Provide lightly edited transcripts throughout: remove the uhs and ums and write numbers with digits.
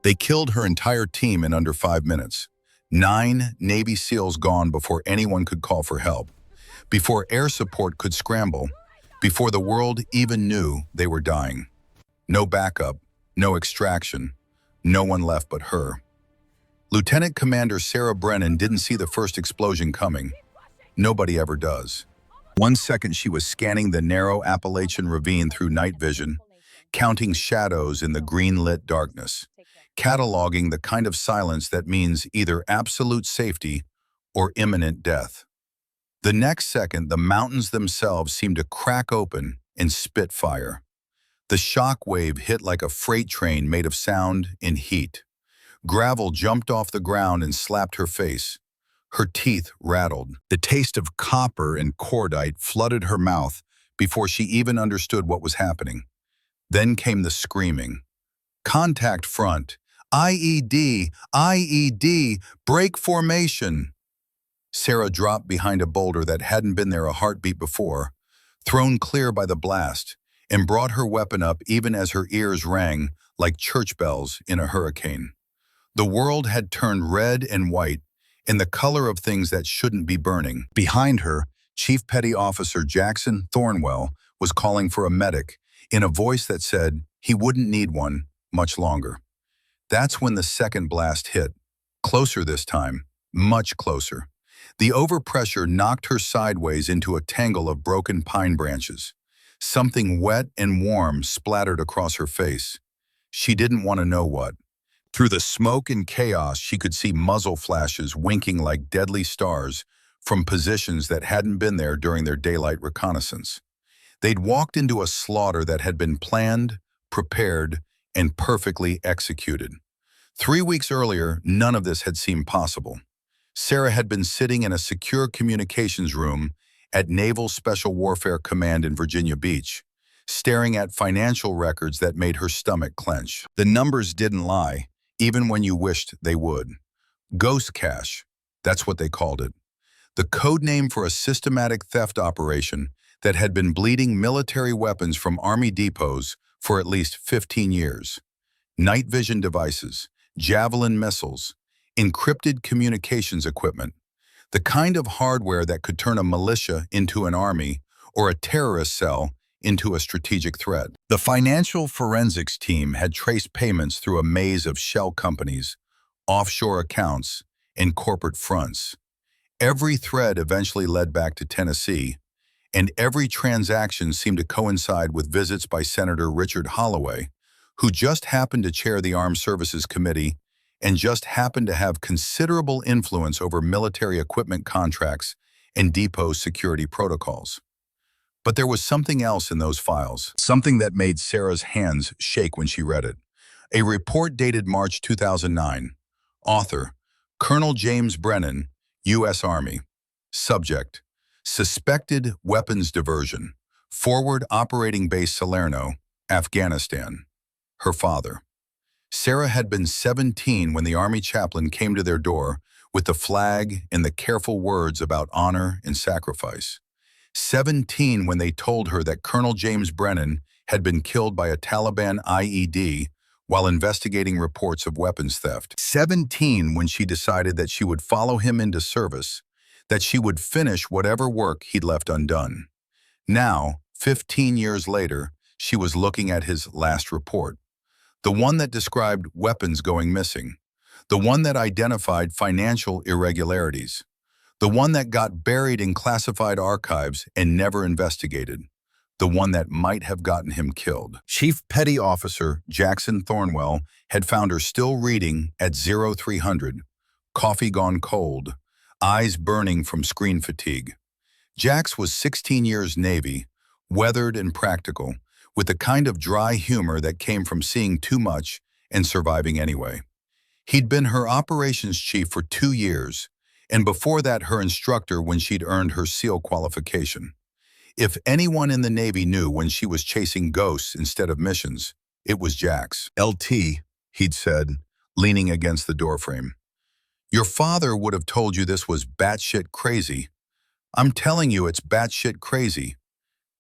They killed her entire team in under 5 minutes. 9 Navy SEALs gone before anyone could call for help, before air support could scramble, before the world even knew they were dying. No backup, no extraction, no one left but her. Lieutenant Commander Sarah Brennan didn't see the first explosion coming. Nobody ever does. 1 second she was scanning the narrow Appalachian ravine through night vision, counting shadows in the green-lit darkness, cataloging the kind of silence that means either absolute safety or imminent death. The next second, the mountains themselves seemed to crack open and spit fire. The shock wave hit like a freight train made of sound and heat. Gravel jumped off the ground and slapped her face. Her teeth rattled. The taste of copper and cordite flooded her mouth before she even understood what was happening. Then came the screaming. Contact front. IED, IED, break formation. Sarah dropped behind a boulder that hadn't been there a heartbeat before, thrown clear by the blast, and brought her weapon up even as her ears rang like church bells in a hurricane. The world had turned red and white, in the color of things that shouldn't be burning. Behind her, Chief Petty Officer Jackson Thornwell was calling for a medic in a voice that said he wouldn't need one much longer. That's when the second blast hit. Closer this time, much closer. The overpressure knocked her sideways into a tangle of broken pine branches. Something wet and warm splattered across her face. She didn't want to know what. Through the smoke and chaos, she could see muzzle flashes winking like deadly stars from positions that hadn't been there during their daylight reconnaissance. They'd walked into a slaughter that had been planned, prepared, and perfectly executed. 3 weeks earlier, none of this had seemed possible. Sarah had been sitting in a secure communications room at Naval Special Warfare Command in Virginia Beach, staring at financial records that made her stomach clench. The numbers didn't lie, even when you wished they would. Ghost cash, that's what they called it. The code name for a systematic theft operation that had been bleeding military weapons from Army depots for at least 15 years. Night vision devices, Javelin missiles, encrypted communications equipment, the kind of hardware that could turn a militia into an army or a terrorist cell into a strategic threat. The financial forensics team had traced payments through a maze of shell companies, offshore accounts, and corporate fronts. Every thread eventually led back to Tennessee, and every transaction seemed to coincide with visits by Senator Richard Holloway, who just happened to chair the Armed Services Committee and just happened to have considerable influence over military equipment contracts and depot security protocols. But there was something else in those files, something that made Sarah's hands shake when she read it. A report dated March 2009. Author, Colonel James Brennan, U.S. Army. Subject, suspected weapons diversion. Forward Operating Base Salerno, Afghanistan. Her father. Sarah had been 17 when the Army chaplain came to their door with the flag and the careful words about honor and sacrifice. 17 when they told her that Colonel James Brennan had been killed by a Taliban IED while investigating reports of weapons theft. 17 when she decided that she would follow him into service, that she would finish whatever work he'd left undone. Now, 15 years later, she was looking at his last report. The one that described weapons going missing. The one that identified financial irregularities. The one that got buried in classified archives and never investigated. The one that might have gotten him killed. Chief Petty Officer Jackson Thornwell had found her still reading at 0300, coffee gone cold, eyes burning from screen fatigue. Jax was 16 years Navy, weathered and practical, with the kind of dry humor that came from seeing too much and surviving anyway. He'd been her operations chief for 2 years, and before that her instructor when she'd earned her SEAL qualification. If anyone in the Navy knew when she was chasing ghosts instead of missions, it was Jax. LT, he'd said, leaning against the doorframe. Your father would have told you this was batshit crazy. I'm telling you it's batshit crazy.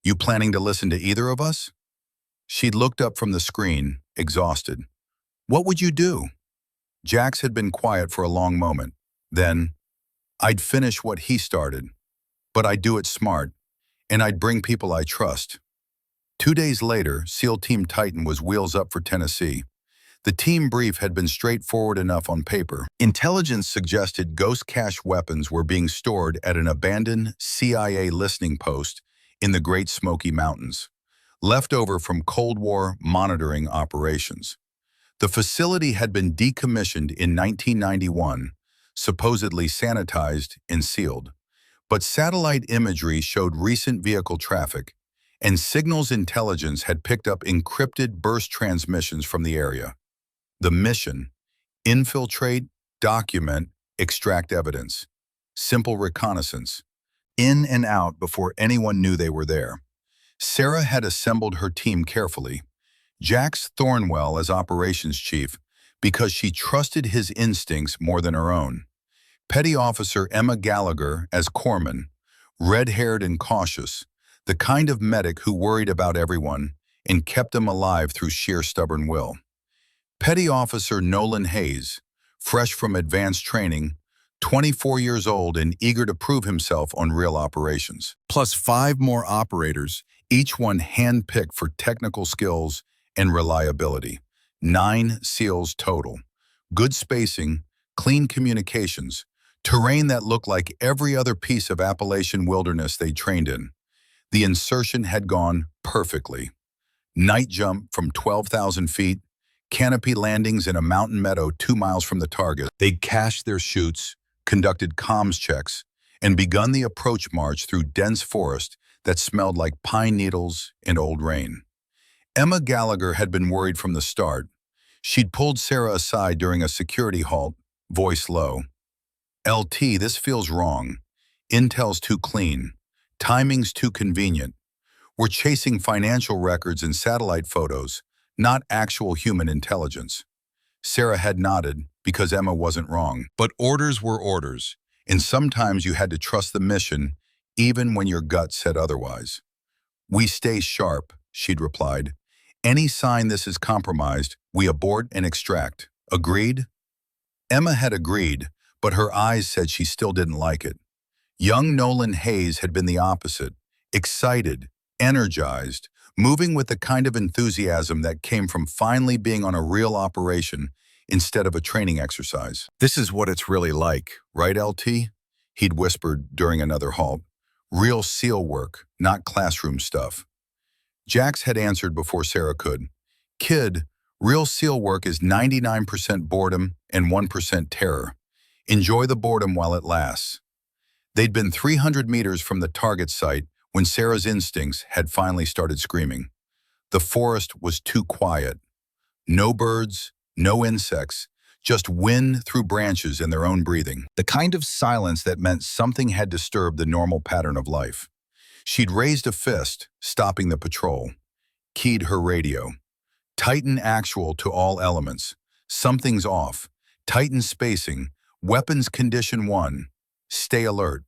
You planning to listen to either of us? She'd looked up from the screen, exhausted. What would you do? Jax had been quiet for a long moment. Then, I'd finish what he started, but I'd do it smart, and I'd bring people I trust. 2 days later, SEAL Team Titan was wheels up for Tennessee. The team brief had been straightforward enough on paper. Intelligence suggested ghost cache weapons were being stored at an abandoned CIA listening post in the Great Smoky Mountains, left over from Cold War monitoring operations. The facility had been decommissioned in 1991, supposedly sanitized and sealed. But satellite imagery showed recent vehicle traffic, and signals intelligence had picked up encrypted burst transmissions from the area. The mission: infiltrate, document, extract evidence. Simple reconnaissance. In and out before anyone knew they were there. Sarah had assembled her team carefully. Jax Thornwell as operations chief, because she trusted his instincts more than her own. Petty Officer Emma Gallagher as corpsman, red-haired and cautious, the kind of medic who worried about everyone and kept them alive through sheer stubborn will. Petty Officer Nolan Hayes, fresh from advanced training, 24 years old and eager to prove himself on real operations. Plus 5 more operators, each one hand-picked for technical skills and reliability. 9 SEALs total. Good spacing, clean communications, terrain that looked like every other piece of Appalachian wilderness they trained in. The insertion had gone perfectly. Night jump from 12,000 feet, canopy landings in a mountain meadow 2 miles from the target. They'd cached their chutes, conducted comms checks, and begun the approach march through dense forest that smelled like pine needles and old rain. Emma Gallagher had been worried from the start. She'd pulled Sarah aside during a security halt, voice low. "LT, this feels wrong. Intel's too clean. Timing's too convenient. We're chasing financial records and satellite photos, not actual human intelligence." Sarah had nodded because Emma wasn't wrong. But orders were orders, and sometimes you had to trust the mission even when your gut said otherwise. "We stay sharp," she'd replied. "Any sign this is compromised, we abort and extract. Agreed?" Emma had agreed, but her eyes said she still didn't like it. Young Nolan Hayes had been the opposite, excited, energized, moving with the kind of enthusiasm that came from finally being on a real operation instead of a training exercise. "This is what it's really like, right, LT?" He'd whispered during another halt. "Real SEAL work, not classroom stuff." Jax had answered before Sarah could. "Kid, real SEAL work is 99% boredom and 1% terror. Enjoy the boredom while it lasts." They'd been 300 meters from the target site when Sarah's instincts had finally started screaming. The forest was too quiet. No birds, no insects, just wind through branches and their own breathing. The kind of silence that meant something had disturbed the normal pattern of life. She'd raised a fist, stopping the patrol. Keyed her radio. "Tighten actual to all elements. Something's off. Tighten spacing. Weapons condition 1. Stay alert."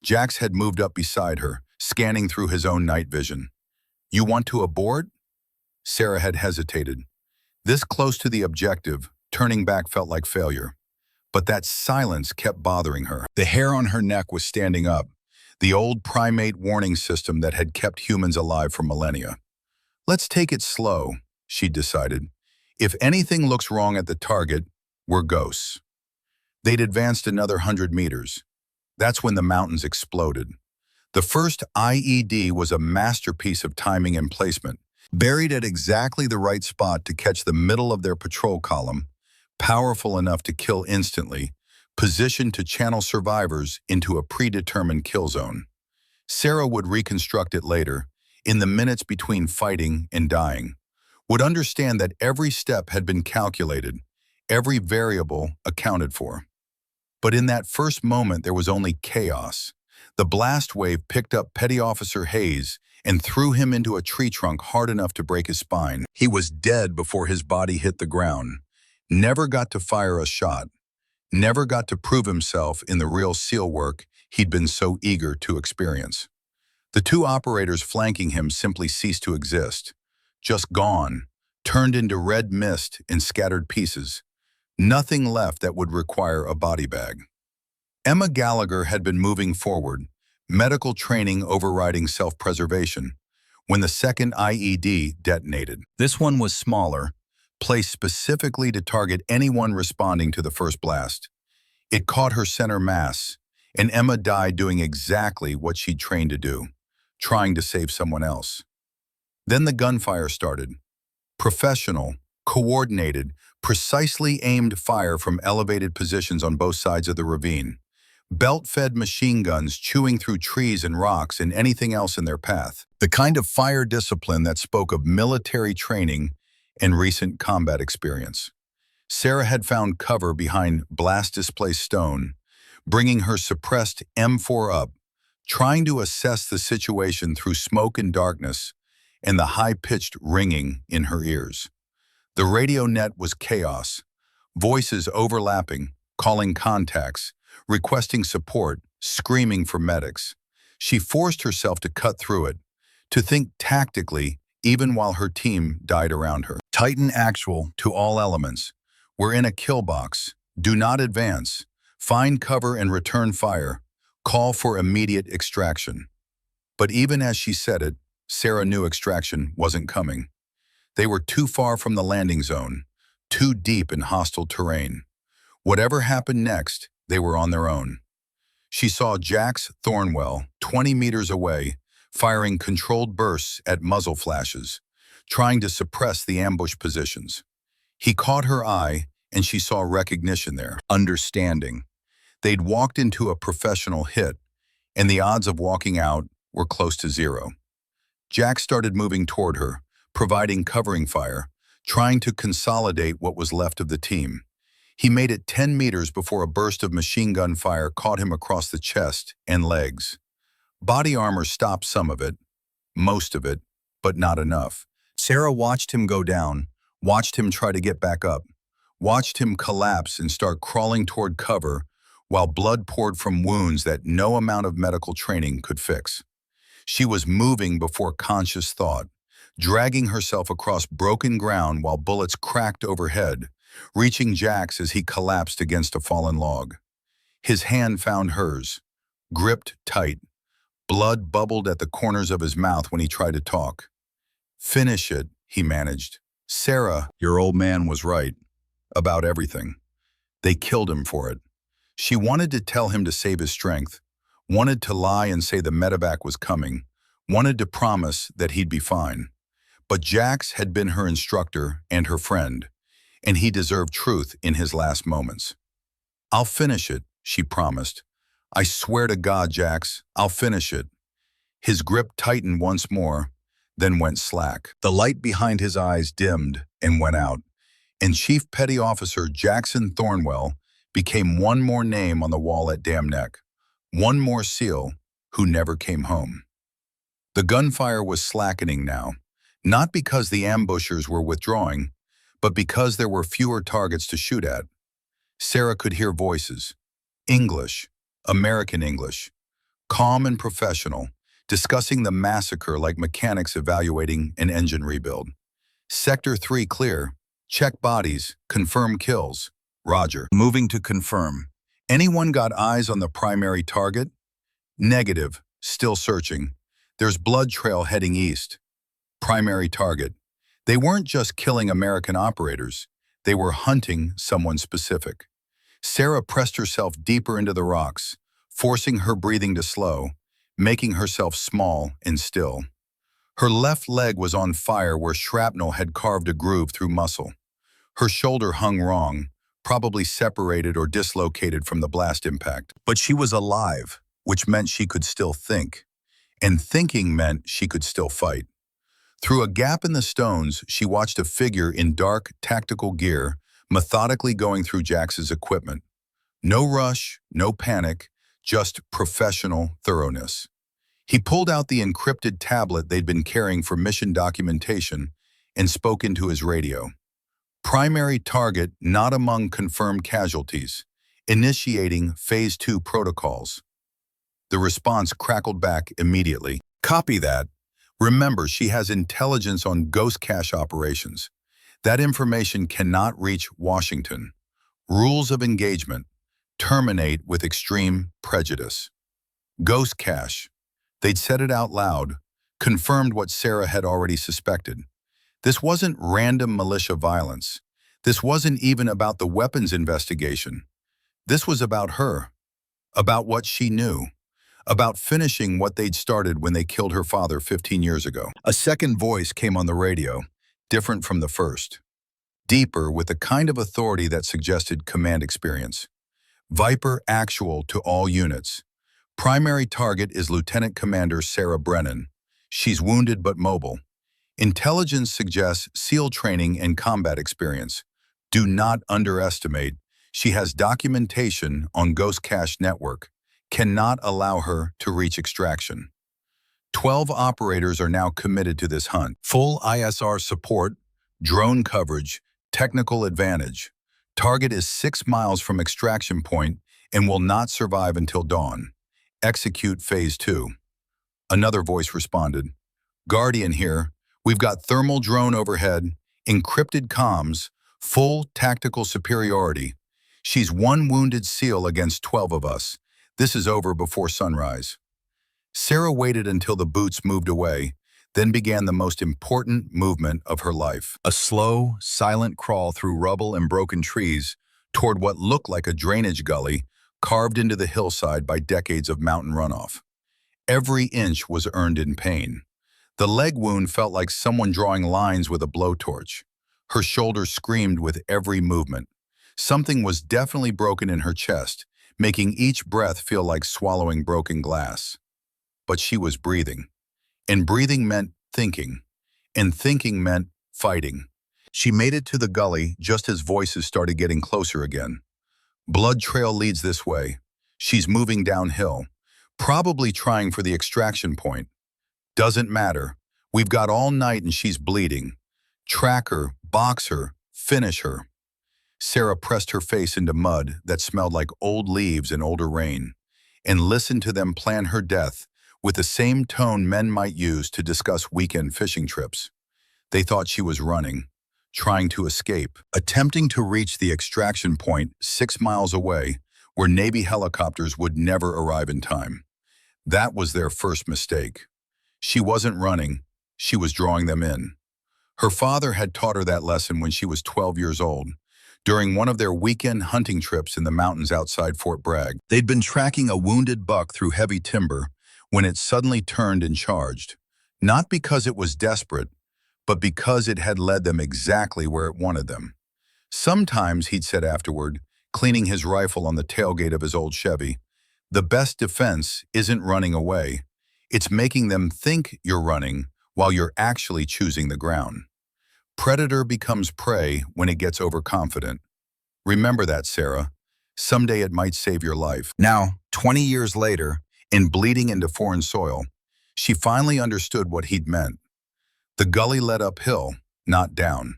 Jax had moved up beside her, scanning through his own night vision. "You want to abort?" Sarah had hesitated. This close to the objective, turning back felt like failure. But that silence kept bothering her. The hair on her neck was standing up, the old primate warning system that had kept humans alive for millennia. "Let's take it slow," she decided. "If anything looks wrong at the target, we're ghosts." They'd advanced another 100 meters. That's when the mountains exploded. The first IED was a masterpiece of timing and placement, buried at exactly the right spot to catch the middle of their patrol column, powerful enough to kill instantly, positioned to channel survivors into a predetermined kill zone. Sarah would reconstruct it later, in the minutes between fighting and dying, would understand that every step had been calculated, every variable accounted for. But in that first moment, there was only chaos. The blast wave picked up Petty Officer Hayes and threw him into a tree trunk hard enough to break his spine. He was dead before his body hit the ground. Never got to fire a shot. Never got to prove himself in the real SEAL work he'd been so eager to experience. The 2 operators flanking him simply ceased to exist. Just gone, turned into red mist in scattered pieces, nothing left that would require a body bag. Emma Gallagher had been moving forward, medical training overriding self-preservation, when the second IED detonated. This one was smaller, placed specifically to target anyone responding to the first blast. It caught her center mass, and Emma died doing exactly what she'd trained to do, trying to save someone else. Then the gunfire started. Professional, coordinated, precisely aimed fire from elevated positions on both sides of the ravine. Belt-fed machine guns chewing through trees and rocks and anything else in their path. The kind of fire discipline that spoke of military training and recent combat experience. Sarah had found cover behind blast-displaced stone, bringing her suppressed M4 up, trying to assess the situation through smoke and darkness and the high-pitched ringing in her ears. The radio net was chaos, voices overlapping, calling contacts, requesting support, screaming for medics. She forced herself to cut through it, to think tactically even while her team died around her. Tighten actual to all elements. We're in a kill box. Do not advance. Find cover and return fire. Call for immediate extraction. But even as she said it, Sarah knew extraction wasn't coming. They were too far from the landing zone, too deep in hostile terrain. Whatever happened next, they were on their own. She saw Jax Thornwell, 20 meters away, firing controlled bursts at muzzle flashes, trying to suppress the ambush positions. He caught her eye, and she saw recognition there, understanding. They'd walked into a professional hit, and the odds of walking out were close to zero. Jack started moving toward her, providing covering fire, trying to consolidate what was left of the team. He made it 10 meters before a burst of machine gun fire caught him across the chest and legs. Body armor stopped some of it, most of it, but not enough. Sarah watched him go down, watched him try to get back up, watched him collapse and start crawling toward cover while blood poured from wounds that no amount of medical training could fix. She was moving before conscious thought, dragging herself across broken ground while bullets cracked overhead, reaching Jax as he collapsed against a fallen log. His hand found hers, gripped tight. Blood bubbled at the corners of his mouth when he tried to talk. "Finish it," he managed. "Sarah, your old man was right. About everything. They killed him for it." She wanted to tell him to save his strength, wanted to lie and say the medevac was coming, wanted to promise that he'd be fine. But Jax had been her instructor and her friend, and he deserved truth in his last moments. "I'll finish it," she promised. "I swear to God, Jax, I'll finish it." His grip tightened once more, then went slack. The light behind his eyes dimmed and went out, and Chief Petty Officer Jackson Thornwell became one more name on the wall at Dam Neck, one more SEAL who never came home. The gunfire was slackening now, not because the ambushers were withdrawing, but because there were fewer targets to shoot at. Sarah could hear voices, English, American English, calm and professional, discussing the massacre like mechanics evaluating an engine rebuild. "Sector 3 clear. Check bodies. Confirm kills. Roger." Moving to confirm. "Anyone got eyes on the primary target?" "Negative. Still searching. There's blood trail heading east." Primary target. They weren't just killing American operators. They were hunting someone specific. Sarah pressed herself deeper into the rocks, forcing her breathing to slow, making herself small and still. Her left leg was on fire where shrapnel had carved a groove through muscle. Her shoulder hung wrong, probably separated or dislocated from the blast impact. But she was alive, which meant she could still think. And thinking meant she could still fight. Through a gap in the stones, she watched a figure in dark, tactical gear, methodically going through Jax's equipment. No rush, no panic, just professional thoroughness. He pulled out the encrypted tablet they'd been carrying for mission documentation and spoke into his radio. "Primary target not among confirmed casualties. Initiating Phase 2 protocols." The response crackled back immediately. "Copy that. Remember, she has intelligence on ghost cache operations. That information cannot reach Washington. Rules of engagement terminate with extreme prejudice. Ghost cache. They'd said it out loud, confirmed what Sarah had already suspected. This wasn't random militia violence. This wasn't even about the weapons investigation. This was about her, about what she knew, about finishing what they'd started when they killed her father 15 years ago. A second voice came on the radio, different from the first, deeper with the kind of authority that suggested command experience. Viper actual to all units. Primary target is Lieutenant Commander Sarah Brennan. She's wounded but mobile. Intelligence suggests SEAL training and combat experience. Do not underestimate. She has documentation on Ghost Cache Network. Cannot allow her to reach extraction. 12 operators are now committed to this hunt. Full ISR support, drone coverage, technical advantage. Target is 6 miles from extraction point and will not survive until dawn. Execute Phase 2. Another voice responded. Guardian here. We've got thermal drone overhead, encrypted comms, full tactical superiority. She's one wounded SEAL against 12 of us. This is over before sunrise. Sarah waited until the boots moved away, then began the most important movement of her life. A slow, silent crawl through rubble and broken trees toward what looked like a drainage gully carved into the hillside by decades of mountain runoff. Every inch was earned in pain. The leg wound felt like someone drawing lines with a blowtorch. Her shoulder screamed with every movement. Something was definitely broken in her chest, making each breath feel like swallowing broken glass. But she was breathing. And breathing meant thinking. And thinking meant fighting. She made it to the gully just as voices started getting closer again. Blood trail leads this way. She's moving downhill, probably trying for the extraction point. Doesn't matter. We've got all night and she's bleeding. Track her, box her, finish her. Sarah pressed her face into mud that smelled like old leaves and older rain, and listened to them plan her death with the same tone men might use to discuss weekend fishing trips. They thought she was running, trying to escape, attempting to reach the extraction point 6 miles away where Navy helicopters would never arrive in time. That was their first mistake. She wasn't running, she was drawing them in. Her father had taught her that lesson when she was 12 years old, during one of their weekend hunting trips in the mountains outside Fort Bragg. They'd been tracking a wounded buck through heavy timber when it suddenly turned and charged, not because it was desperate, but because it had led them exactly where it wanted them. Sometimes, he'd said afterward, cleaning his rifle on the tailgate of his old Chevy, the best defense isn't running away. It's making them think you're running while you're actually choosing the ground. Predator becomes prey when it gets overconfident. Remember that, Sarah. Someday it might save your life. Now, 20 years later, in bleeding into foreign soil, she finally understood what he'd meant. The gully led uphill, not down.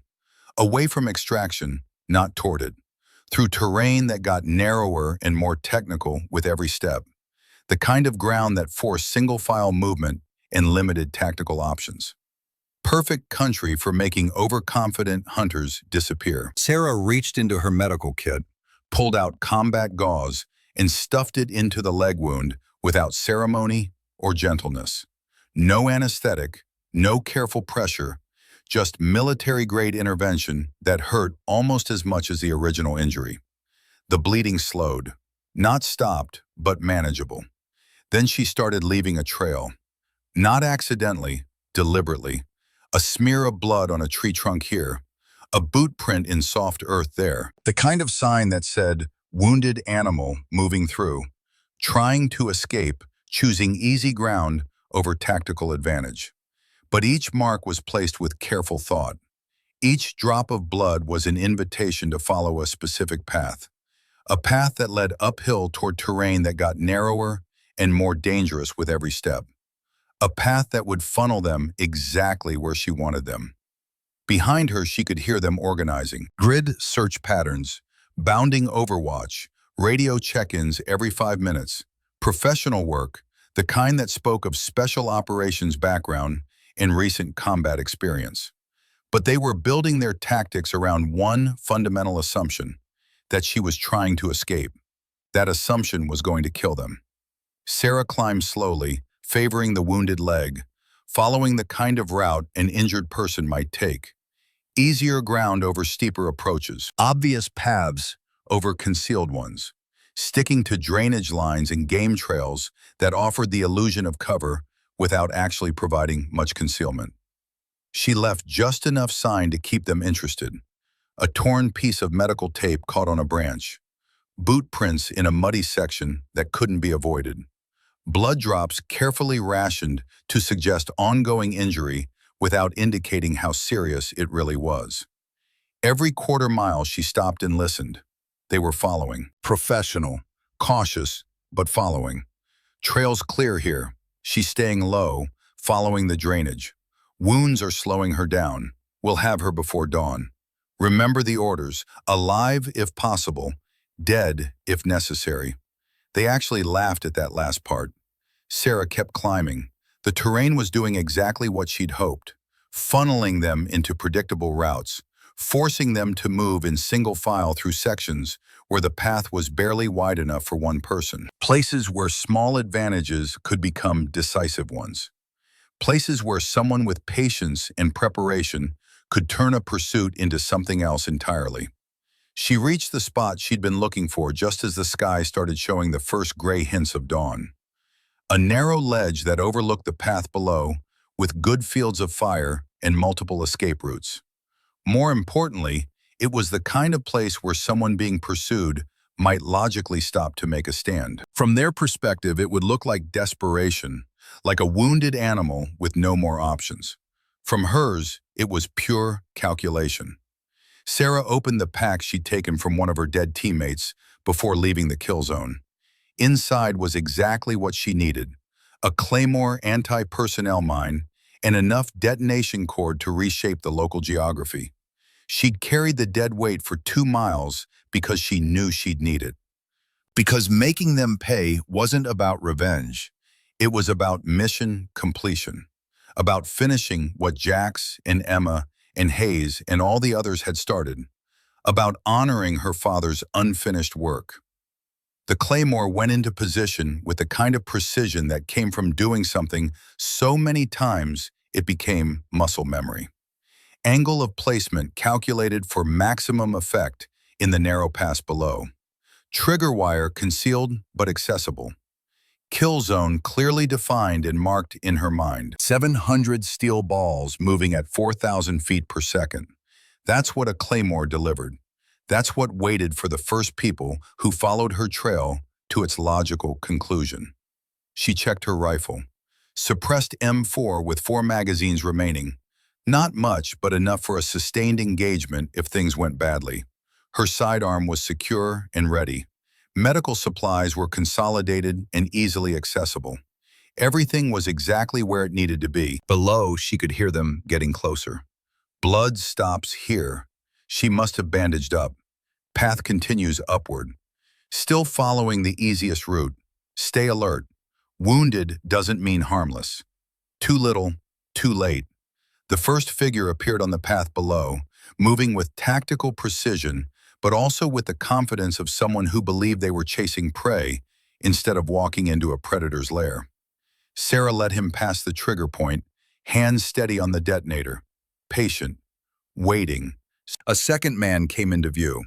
Away from extraction, not toward it. Through terrain that got narrower and more technical with every step. The kind of ground that forced single-file movement and limited tactical options. Perfect country for making overconfident hunters disappear. Sarah reached into her medical kit, pulled out combat gauze, and stuffed it into the leg wound without ceremony or gentleness. No anesthetic, no careful pressure, just military-grade intervention that hurt almost as much as the original injury. The bleeding slowed, not stopped, but manageable. Then she started leaving a trail. Not accidentally, deliberately. A smear of blood on a tree trunk here, a boot print in soft earth there. The kind of sign that said, wounded animal moving through, trying to escape, choosing easy ground over tactical advantage. But each mark was placed with careful thought. Each drop of blood was an invitation to follow a specific path. A path that led uphill toward terrain that got narrower and more dangerous with every step. A path that would funnel them exactly where she wanted them. Behind her, she could hear them organizing. Grid search patterns, bounding overwatch, radio check-ins every 5 minutes, professional work, the kind that spoke of special operations background and recent combat experience. But they were building their tactics around one fundamental assumption, that she was trying to escape. That assumption was going to kill them. Sarah climbed slowly, favoring the wounded leg, following the kind of route an injured person might take. Easier ground over steeper approaches, obvious paths over concealed ones, sticking to drainage lines and game trails that offered the illusion of cover without actually providing much concealment. She left just enough sign to keep them interested. A torn piece of medical tape caught on a branch, boot prints in a muddy section that couldn't be avoided, blood drops carefully rationed to suggest ongoing injury without indicating how serious it really was. Every quarter mile she stopped and listened. They were following. Professional, cautious, but following. Trails clear here. She's staying low, following the drainage. Wounds are slowing her down. We'll have her before dawn. Remember the orders. Alive if possible, dead if necessary. They actually laughed at that last part. Sarah kept climbing. The terrain was doing exactly what she'd hoped, funneling them into predictable routes, forcing them to move in single file through sections where the path was barely wide enough for one person. Places where small advantages could become decisive ones. Places where someone with patience and preparation could turn a pursuit into something else entirely. She reached the spot she'd been looking for just as the sky started showing the first gray hints of dawn. A narrow ledge that overlooked the path below, with good fields of fire and multiple escape routes. More importantly, it was the kind of place where someone being pursued might logically stop to make a stand. From their perspective, it would look like desperation, like a wounded animal with no more options. From hers, it was pure calculation. Sarah opened the pack she'd taken from one of her dead teammates before leaving the kill zone. Inside was exactly what she needed, a Claymore anti-personnel mine and enough detonation cord to reshape the local geography. She'd carried the dead weight for 2 miles because she knew she'd need it. Because making them pay wasn't about revenge. It was about mission completion, about finishing what Jax and Emma and Hayes and all the others had started, about honoring her father's unfinished work. The Claymore went into position with the kind of precision that came from doing something so many times it became muscle memory. Angle of placement calculated for maximum effect in the narrow pass below. Trigger wire concealed but accessible. Kill zone clearly defined and marked in her mind. 700 steel balls moving at 4,000 feet per second. That's what a Claymore delivered. That's what waited for the first people who followed her trail to its logical conclusion. She checked her rifle. Suppressed M4 with 4 magazines remaining. Not much, but enough for a sustained engagement if things went badly. Her sidearm was secure and ready. Medical supplies were consolidated and easily accessible. Everything was exactly where it needed to be. Below, she could hear them getting closer. Blood stops here. She must have bandaged up. Path continues upward. Still following the easiest route. Stay alert. Wounded doesn't mean harmless. Too little, too late. The first figure appeared on the path below, moving with tactical precision, but also with the confidence of someone who believed they were chasing prey instead of walking into a predator's lair. Sarah let him pass the trigger point, hands steady on the detonator, patient, waiting. A second man came into view.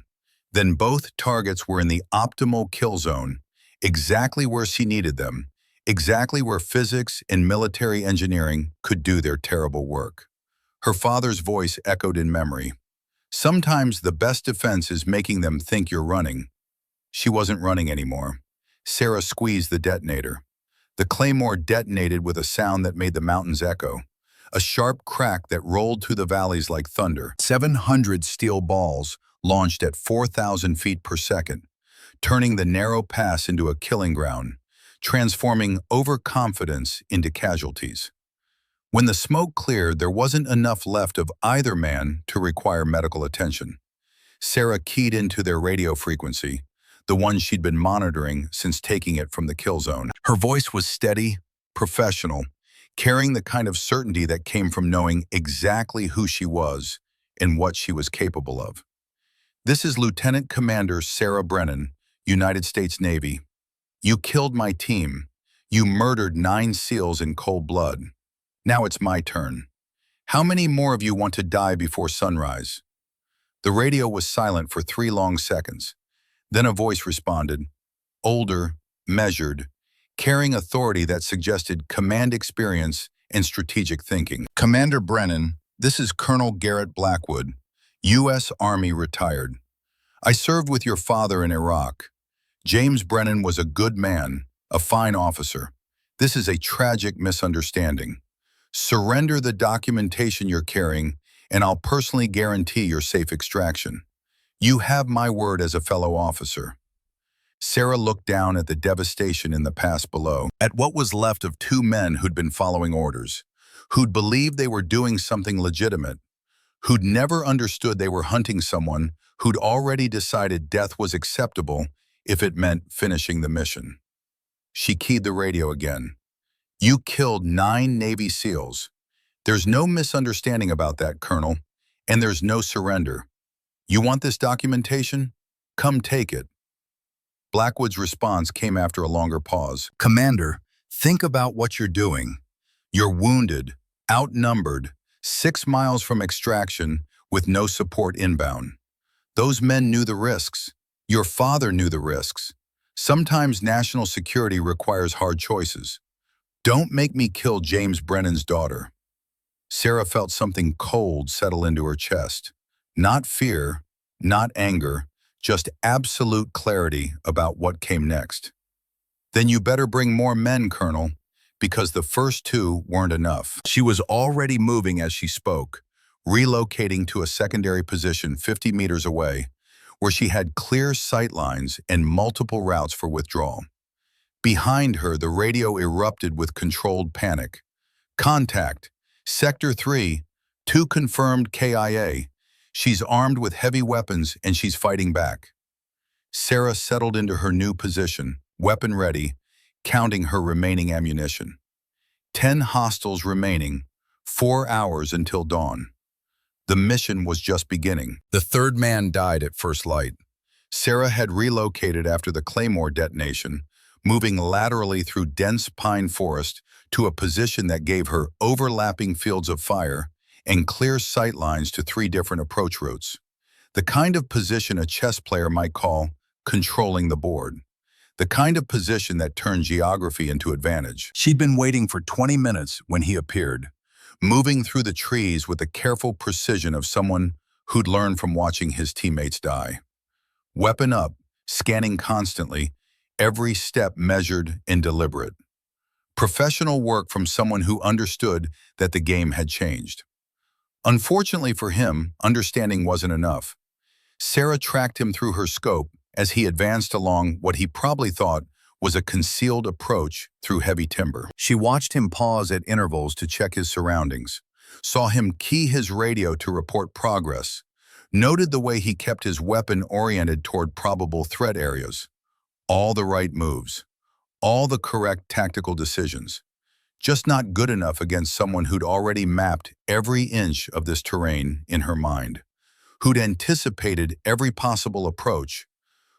Then both targets were in the optimal kill zone, exactly where she needed them, exactly where physics and military engineering could do their terrible work. Her father's voice echoed in memory. Sometimes the best defense is making them think you're running. She wasn't running anymore. Sarah squeezed the detonator. The Claymore detonated with a sound that made the mountains echo, a sharp crack that rolled through the valleys like thunder. 700 steel balls launched at 4,000 feet per second, turning the narrow pass into a killing ground, transforming overconfidence into casualties. When the smoke cleared, there wasn't enough left of either man to require medical attention. Sarah keyed into their radio frequency, the one she'd been monitoring since taking it from the kill zone. Her voice was steady, professional, carrying the kind of certainty that came from knowing exactly who she was and what she was capable of. This is Lieutenant Commander Sarah Brennan, United States Navy. You killed my team. You murdered 9 SEALs in cold blood. Now it's my turn. How many more of you want to die before sunrise? The radio was silent for 3 long seconds. Then a voice responded, older, measured, carrying authority that suggested command experience and strategic thinking. Commander Brennan, this is Colonel Garrett Blackwood, U.S. Army retired. I served with your father in Iraq. James Brennan was a good man, a fine officer. This is a tragic misunderstanding. Surrender the documentation you're carrying, and I'll personally guarantee your safe extraction. You have my word as a fellow officer. Sarah looked down at the devastation in the pass below, at what was left of 2 men who'd been following orders, who'd believed they were doing something legitimate, who'd never understood they were hunting someone who'd already decided death was acceptable if it meant finishing the mission. She keyed the radio again. You killed 9 Navy SEALs. There's no misunderstanding about that, Colonel, and there's no surrender. You want this documentation? Come take it. Blackwood's response came after a longer pause. Commander, think about what you're doing. You're wounded, outnumbered, 6 miles from extraction with no support inbound. Those men knew the risks. Your father knew the risks. Sometimes national security requires hard choices. Don't make me kill James Brennan's daughter. Sarah felt something cold settle into her chest. Not fear, not anger, just absolute clarity about what came next. Then you better bring more men, Colonel, because the first 2 weren't enough. She was already moving as she spoke, relocating to a secondary position 50 meters away, where she had clear sight lines and multiple routes for withdrawal. Behind her, the radio erupted with controlled panic. Contact, Sector 3, 2 confirmed KIA. She's armed with heavy weapons and she's fighting back. Sarah settled into her new position, weapon ready, counting her remaining ammunition. 10 hostiles remaining, 4 hours until dawn. The mission was just beginning. The 3rd man died at first light. Sarah had relocated after the Claymore detonation, moving laterally through dense pine forest to a position that gave her overlapping fields of fire and clear sight lines to 3 different approach routes. The kind of position a chess player might call controlling the board. The kind of position that turned geography into advantage. She'd been waiting for 20 minutes when he appeared, moving through the trees with the careful precision of someone who'd learned from watching his teammates die. Weapon up, scanning constantly, every step measured and deliberate. Professional work from someone who understood that the game had changed. Unfortunately for him, understanding wasn't enough. Sarah tracked him through her scope as he advanced along what he probably thought was a concealed approach through heavy timber. She watched him pause at intervals to check his surroundings, saw him key his radio to report progress, noted the way he kept his weapon oriented toward probable threat areas. All the right moves, all the correct tactical decisions. Just not good enough against someone who'd already mapped every inch of this terrain in her mind, who'd anticipated every possible approach,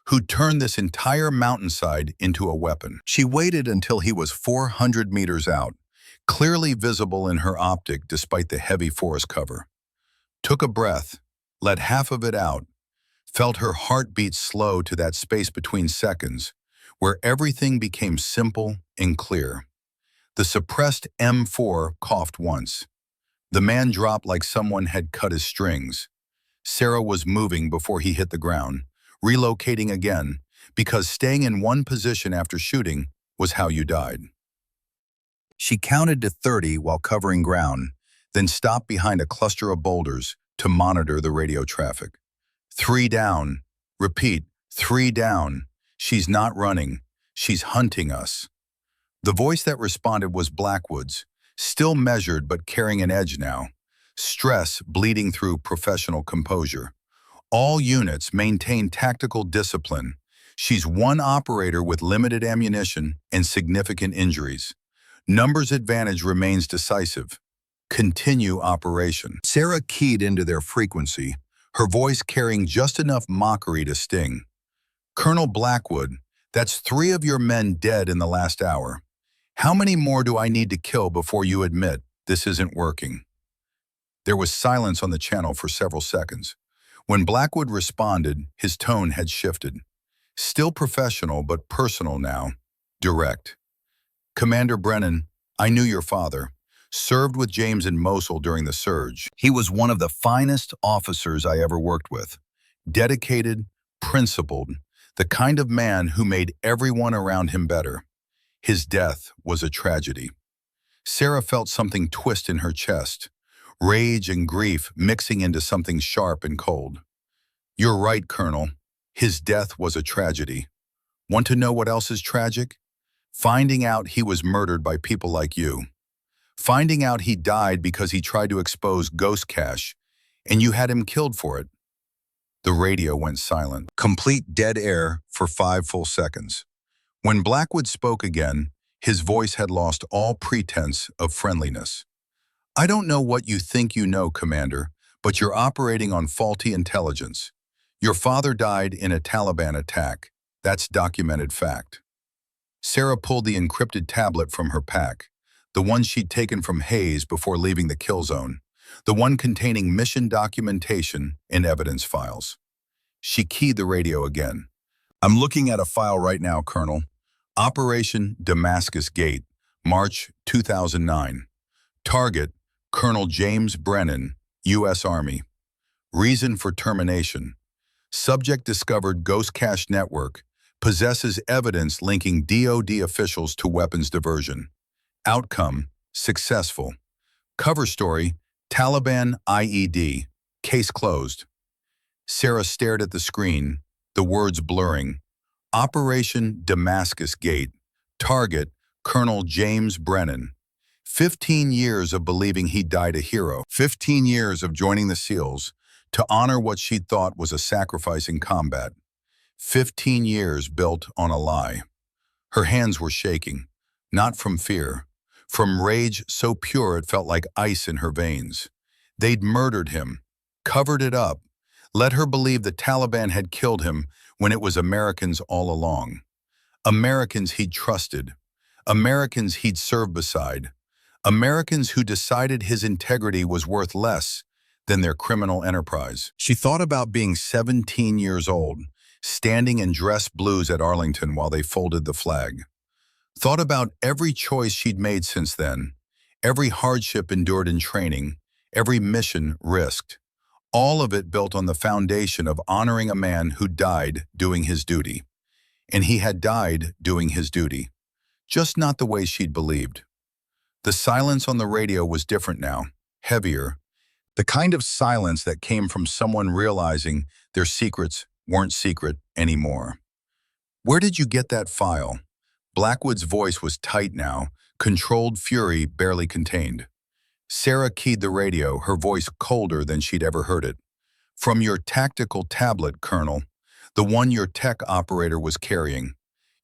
who'd turned this entire mountainside into a weapon. She waited until he was 400 meters out, clearly visible in her optic despite the heavy forest cover. Took a breath, let half of it out, felt her heartbeat slow to that space between seconds, where everything became simple and clear. The suppressed M4 coughed once. The man dropped like someone had cut his strings. Sarah was moving before he hit the ground, relocating again, because staying in one position after shooting was how you died. She counted to 30 while covering ground, then stopped behind a cluster of boulders to monitor the radio traffic. 3 down. Repeat, 3 down. She's not running. She's hunting us. The voice that responded was Blackwood's, still measured but carrying an edge now, stress bleeding through professional composure. All units maintain tactical discipline. She's one operator with limited ammunition and significant injuries. Numbers advantage remains decisive. Continue operation. Sarah keyed into their frequency, her voice carrying just enough mockery to sting. Colonel Blackwood, that's 3 of your men dead in the last hour. How many more do I need to kill before you admit this isn't working? There was silence on the channel for several seconds. When Blackwood responded, his tone had shifted. Still professional, but personal now. Direct. Commander Brennan, I knew your father. Served with James in Mosul during the surge. He was one of the finest officers I ever worked with. Dedicated, principled, the kind of man who made everyone around him better. His death was a tragedy. Sarah felt something twist in her chest, rage and grief mixing into something sharp and cold. You're right, Colonel. His death was a tragedy. Want to know what else is tragic? Finding out he was murdered by people like you. Finding out he died because he tried to expose Ghost Cash, and you had him killed for it. The radio went silent. Complete dead air for 5 full seconds. When Blackwood spoke again, his voice had lost all pretense of friendliness. I don't know what you think you know, Commander, but you're operating on faulty intelligence. Your father died in a Taliban attack. That's documented fact. Sarah pulled the encrypted tablet from her pack, the one she'd taken from Hayes before leaving the kill zone, the one containing mission documentation and evidence files. She keyed the radio again. I'm looking at a file right now, Colonel. Operation Damascus Gate, March 2009. Target, Colonel James Brennan, U.S. Army. Reason for termination. Subject discovered Ghost Cache network, possesses evidence linking DoD officials to weapons diversion. Outcome, successful. Cover story, Taliban IED, case closed. Sarah stared at the screen, the words blurring. Operation Damascus Gate, target, Colonel James Brennan. 15 years of believing he died a hero. 15 years of joining the SEALs to honor what she thought was a sacrifice in combat. 15 years built on a lie. Her hands were shaking, not from fear, from rage so pure it felt like ice in her veins. They'd murdered him, covered it up, let her believe the Taliban had killed him when it was Americans all along. Americans he'd trusted, Americans he'd served beside, Americans who decided his integrity was worth less than their criminal enterprise. She thought about being 17 years old, standing in dress blues at Arlington while they folded the flag. Thought about every choice she'd made since then, every hardship endured in training, every mission risked. All of it built on the foundation of honoring a man who died doing his duty. And he had died doing his duty, just not the way she'd believed. The silence on the radio was different now, heavier, the kind of silence that came from someone realizing their secrets weren't secret anymore. Where did you get that file? Blackwood's voice was tight now, controlled fury barely contained. Sarah keyed the radio, her voice colder than she'd ever heard it. From your tactical tablet, Colonel, the one your tech operator was carrying.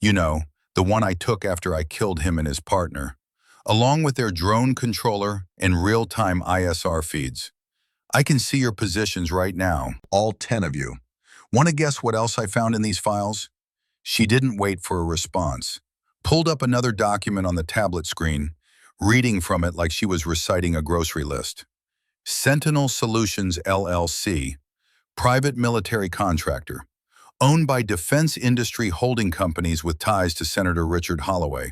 You know, the one I took after I killed him and his partner, along with their drone controller and real-time ISR feeds. I can see your positions right now, all 10 of you. Want to guess what else I found in these files? She didn't wait for a response. Pulled up another document on the tablet screen, reading from it like she was reciting a grocery list. Sentinel Solutions LLC, private military contractor, owned by defense industry holding companies with ties to Senator Richard Holloway.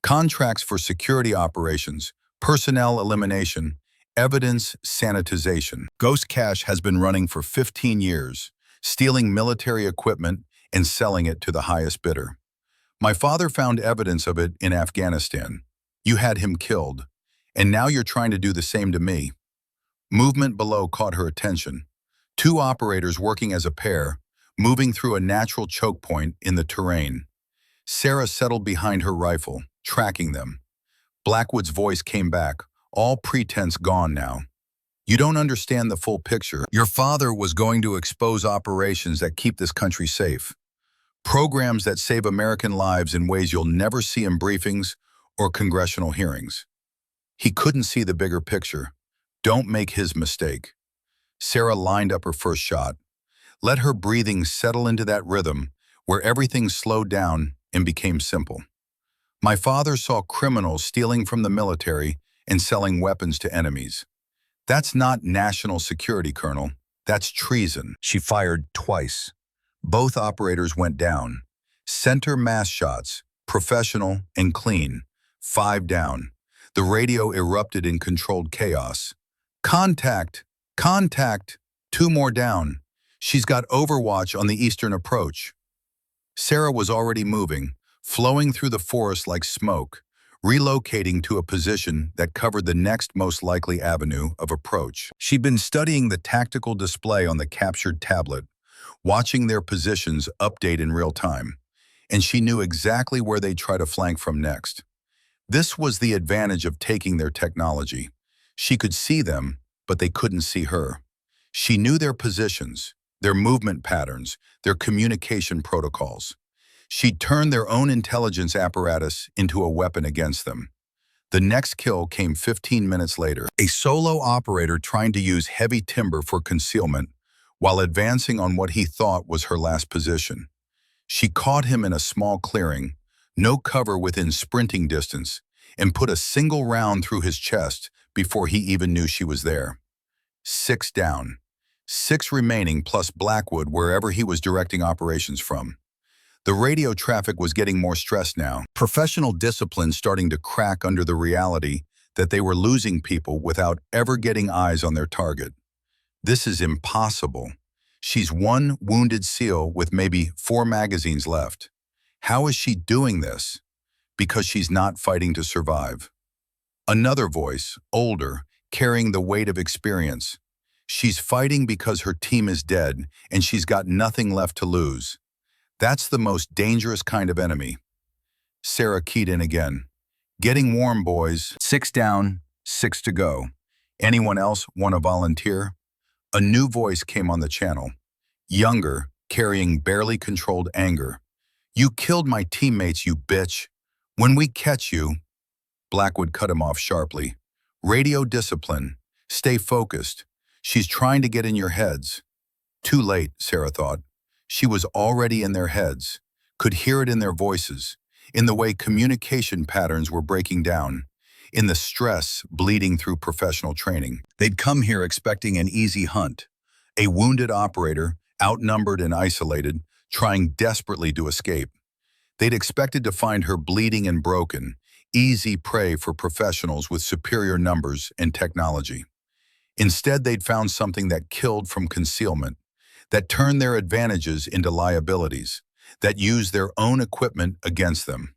Contracts for security operations, personnel elimination, evidence sanitization. Ghost Cache has been running for 15 years, stealing military equipment and selling it to the highest bidder. My father found evidence of it in Afghanistan. You had him killed, and now you're trying to do the same to me. Movement below caught her attention. 2 operators working as a pair, moving through a natural choke point in the terrain. Sarah settled behind her rifle, tracking them. Blackwood's voice came back, all pretense gone now. You don't understand the full picture. Your father was going to expose operations that keep this country safe. Programs that save American lives in ways you'll never see in briefings or congressional hearings. He couldn't see the bigger picture. Don't make his mistake. Sarah lined up her first shot. Let her breathing settle into that rhythm where everything slowed down and became simple. My father saw criminals stealing from the military and selling weapons to enemies. That's not national security, Colonel. That's treason. She fired twice. Both operators went down. Center mass shots, professional and clean. 5 down. The radio erupted in controlled chaos. Contact! Contact! 2 more down. She's got overwatch on the eastern approach. Sarah was already moving, flowing through the forest like smoke, relocating to a position that covered the next most likely avenue of approach. She'd been studying the tactical display on the captured tablet, watching their positions update in real time, and she knew exactly where they'd try to flank from next. This was the advantage of taking their technology. She could see them, but they couldn't see her. She knew their positions, their movement patterns, their communication protocols. She'd turned their own intelligence apparatus into a weapon against them. The next kill came 15 minutes later. A solo operator trying to use heavy timber for concealment while advancing on what he thought was her last position. She caught him in a small clearing, no cover within sprinting distance, and put a single round through his chest before he even knew she was there. 6 down. 6 remaining plus Blackwood wherever he was directing operations from. The radio traffic was getting more stressed now. Professional discipline starting to crack under the reality that they were losing people without ever getting eyes on their target. This is impossible. She's one wounded SEAL with maybe 4 magazines left. How is she doing this? Because she's not fighting to survive. Another voice, older, carrying the weight of experience. She's fighting because her team is dead and she's got nothing left to lose. That's the most dangerous kind of enemy. Sarah keyed in again. Getting warm, boys. 6 down, 6 to go. Anyone else want to volunteer? A new voice came on the channel. Younger, carrying barely controlled anger. You killed my teammates, you bitch. When we catch you... Blackwood cut him off sharply. Radio discipline. Stay focused. She's trying to get in your heads. Too late, Sarah thought. She was already in their heads, could hear it in their voices, in the way communication patterns were breaking down, in the stress bleeding through professional training. They'd come here expecting an easy hunt, a wounded operator, outnumbered and isolated, trying desperately to escape. They'd expected to find her bleeding and broken, easy prey for professionals with superior numbers and technology. Instead, they'd found something that killed from concealment, that turned their advantages into liabilities, that used their own equipment against them.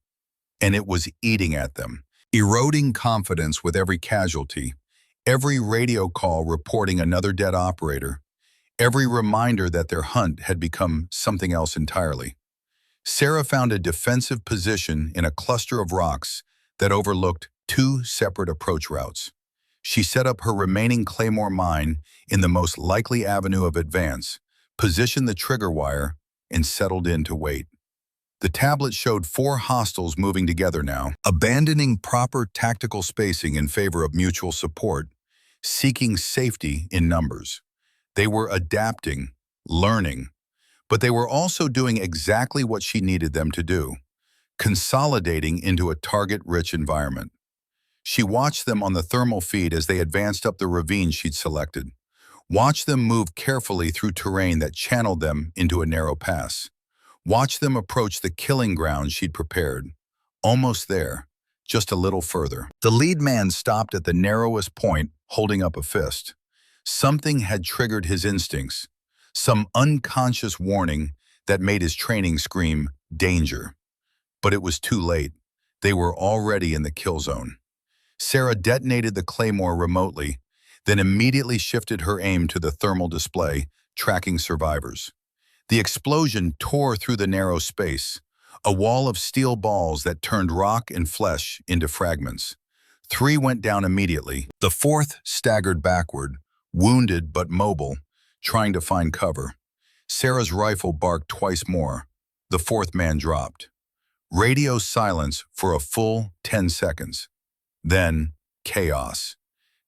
And it was eating at them, eroding confidence with every casualty, every radio call reporting another dead operator, every reminder that their hunt had become something else entirely. Sarah found a defensive position in a cluster of rocks that overlooked 2 separate approach routes. She set up her remaining Claymore mine in the most likely avenue of advance, positioned the trigger wire, and settled in to wait. The tablet showed 4 hostiles moving together now, abandoning proper tactical spacing in favor of mutual support, seeking safety in numbers. They were adapting, learning, but they were also doing exactly what she needed them to do, consolidating into a target-rich environment. She watched them on the thermal feed as they advanced up the ravine she'd selected. Watch them move carefully through terrain that channeled them into a narrow pass. Watch them approach the killing ground she'd prepared. Almost there, just a little further. The lead man stopped at the narrowest point, holding up a fist. Something had triggered his instincts, some unconscious warning that made his training scream, danger. But it was too late. They were already in the kill zone. Sarah detonated the Claymore remotely, then immediately shifted her aim to the thermal display, tracking survivors. The explosion tore through the narrow space, a wall of steel balls that turned rock and flesh into fragments. 3 went down immediately. The 4th staggered backward, wounded but mobile, trying to find cover. Sarah's rifle barked twice more. The 4th man dropped. Radio silence for a full 10 seconds. Then, chaos.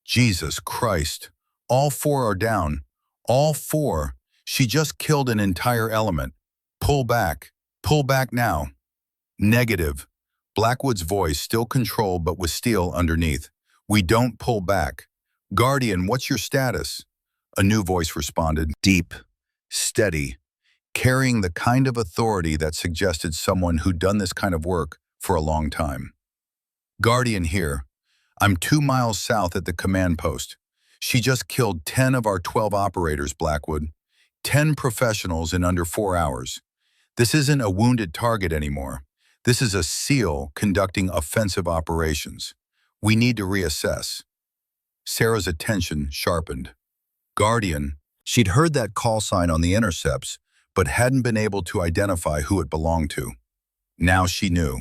Jesus Christ. All four are down. All four. She just killed an entire element. Pull back. Pull back now. Negative. Blackwood's voice still controlled but with steel underneath. We don't pull back. Guardian, what's your status? A new voice responded, deep, steady, carrying the kind of authority that suggested someone who'd done this kind of work for a long time. Guardian here. I'm 2 miles south at the command post. She just killed 10 of our 12 operators, Blackwood. 10 professionals in under 4 hours. This isn't a wounded target anymore. This is a SEAL conducting offensive operations. We need to reassess. Sarah's attention sharpened. Guardian. She'd heard that call sign on the intercepts, but hadn't been able to identify who it belonged to. Now she knew.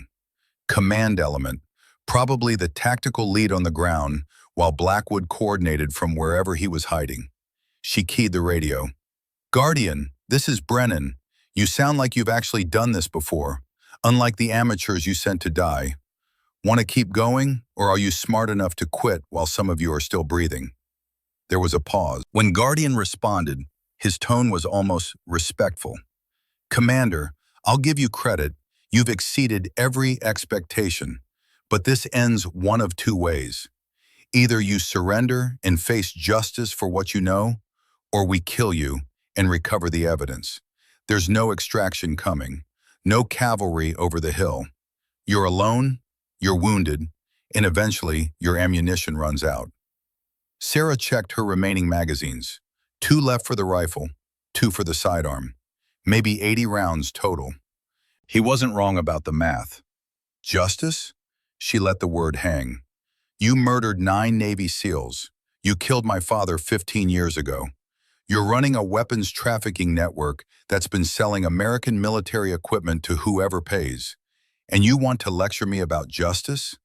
Command element, probably the tactical lead on the ground, while Blackwood coordinated from wherever he was hiding. She keyed the radio. Guardian, this is Brennan. You sound like you've actually done this before, unlike the amateurs you sent to die. Want to keep going, or are you smart enough to quit while some of you are still breathing? There was a pause. When Guardian responded, his tone was almost respectful. Commander, I'll give you credit. You've exceeded every expectation. But this ends one of two ways. Either you surrender and face justice for what you know, or we kill you and recover the evidence. There's no extraction coming, no cavalry over the hill. You're alone, you're wounded, and eventually your ammunition runs out. Sarah checked her remaining magazines. 2 left for the rifle, 2 for the sidearm. Maybe 80 rounds total. He wasn't wrong about the math. Justice? She let the word hang. You murdered 9 Navy SEALs. You killed my father 15 years ago. You're running a weapons trafficking network that's been selling American military equipment to whoever pays. And you want to lecture me about justice?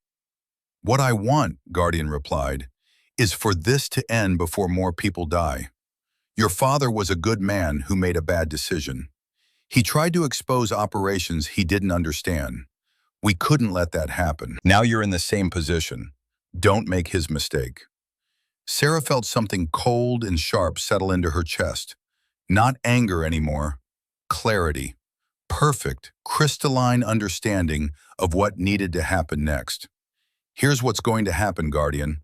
What I want, Guardian replied, is for this to end before more people die. Your father was a good man who made a bad decision. He tried to expose operations he didn't understand. We couldn't let that happen. Now you're in the same position. Don't make his mistake. Sarah felt something cold and sharp settle into her chest. Not anger anymore. Clarity. Perfect, crystalline understanding of what needed to happen next. Here's what's going to happen, Guardian.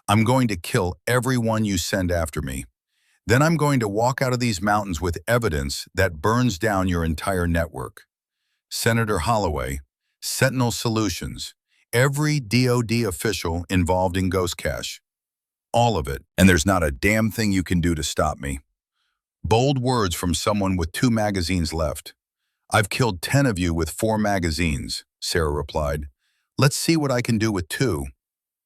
I'm going to kill everyone you send after me. Then I'm going to walk out of these mountains with evidence that burns down your entire network. Senator Holloway, Sentinel Solutions, every DoD official involved in Ghost Cash. All of it, and there's not a damn thing you can do to stop me. Bold words from someone with 2 magazines left. I've killed 10 of you with 4 magazines, Sarah replied. Let's see what I can do with 2.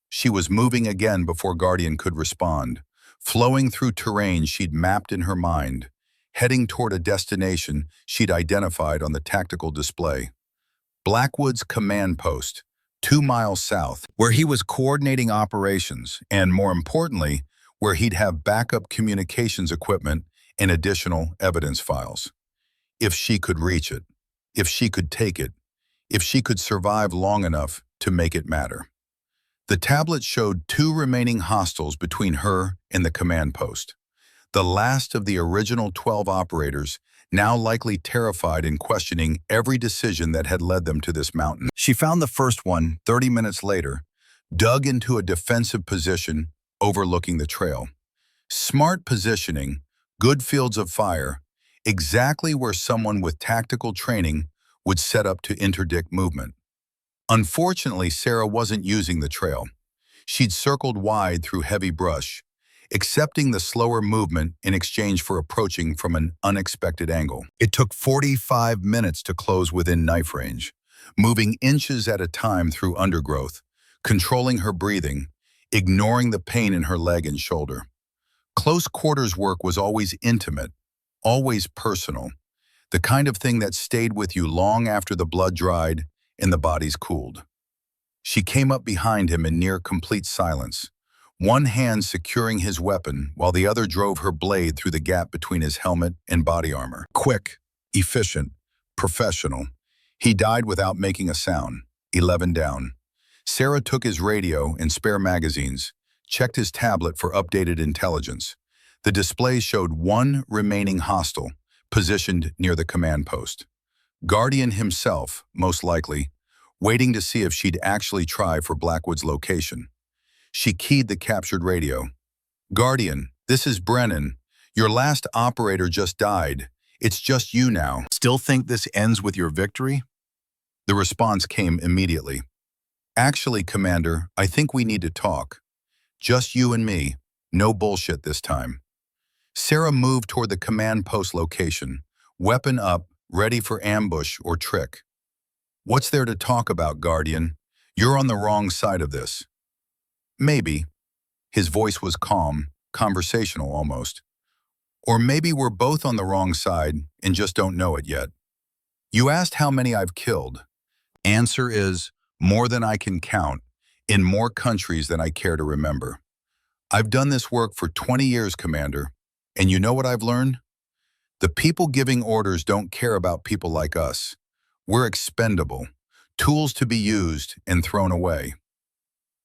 She was moving again before Guardian could respond, flowing through terrain she'd mapped in her mind, heading toward a destination she'd identified on the tactical display. Blackwood's command post, 2 miles south, where he was coordinating operations and, more importantly, where he'd have backup communications equipment and additional evidence files. If she could reach it, if she could take it, if she could survive long enough to make it matter. The tablet showed 2 remaining hostiles between her and the command post. The last of the original 12 operators, now likely terrified and questioning every decision that had led them to this mountain. She found the first one 30 minutes later, dug into a defensive position overlooking the trail. Smart positioning, good fields of fire, exactly where someone with tactical training would set up to interdict movement. Unfortunately, Sarah wasn't using the trail. She'd circled wide through heavy brush, accepting the slower movement in exchange for approaching from an unexpected angle. It took 45 minutes to close within knife range, moving inches at a time through undergrowth, controlling her breathing, ignoring the pain in her leg and shoulder. Close quarters work was always intimate, always personal, the kind of thing that stayed with you long after the blood dried and the bodies cooled. She came up behind him in near complete silence, one hand securing his weapon while the other drove her blade through the gap between his helmet and body armor. Quick, efficient, professional. He died without making a sound. 11 down. Sarah took his radio and spare magazines, checked his tablet for updated intelligence. The display showed one remaining hostile, positioned near the command post. Guardian himself, most likely, waiting to see if she'd actually try for Blackwood's location. She keyed the captured radio. "Guardian, this is Brennan. Your last operator just died. It's just you now. Still think this ends with your victory?" The response came immediately. "Actually, Commander, I think we need to talk. Just you and me. No bullshit this time." Sarah moved toward the command post location, weapon up, ready for ambush or trick. "What's there to talk about, Guardian? You're on the wrong side of this." "Maybe." His voice was calm, conversational almost. "Or maybe we're both on the wrong side and just don't know it yet. You asked how many I've killed. Answer is more than I can count, in more countries than I care to remember. I've done this work for 20 years, Commander, and you know what I've learned? The people giving orders don't care about people like us. We're expendable, tools to be used and thrown away."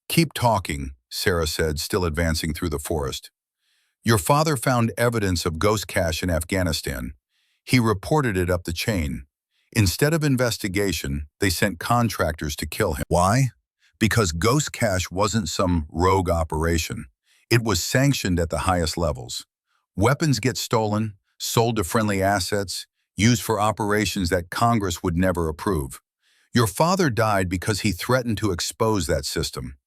"Keep talking," Sarah said, still advancing through the forest. "Your father found evidence of ghost cache in Afghanistan. He reported it up the chain. Instead of investigation, they sent contractors to kill him. Why? Because ghost cache wasn't some rogue operation. It was sanctioned at the highest levels. Weapons get stolen, sold to friendly assets, used for operations that Congress would never approve. Your father died because he threatened to expose that system."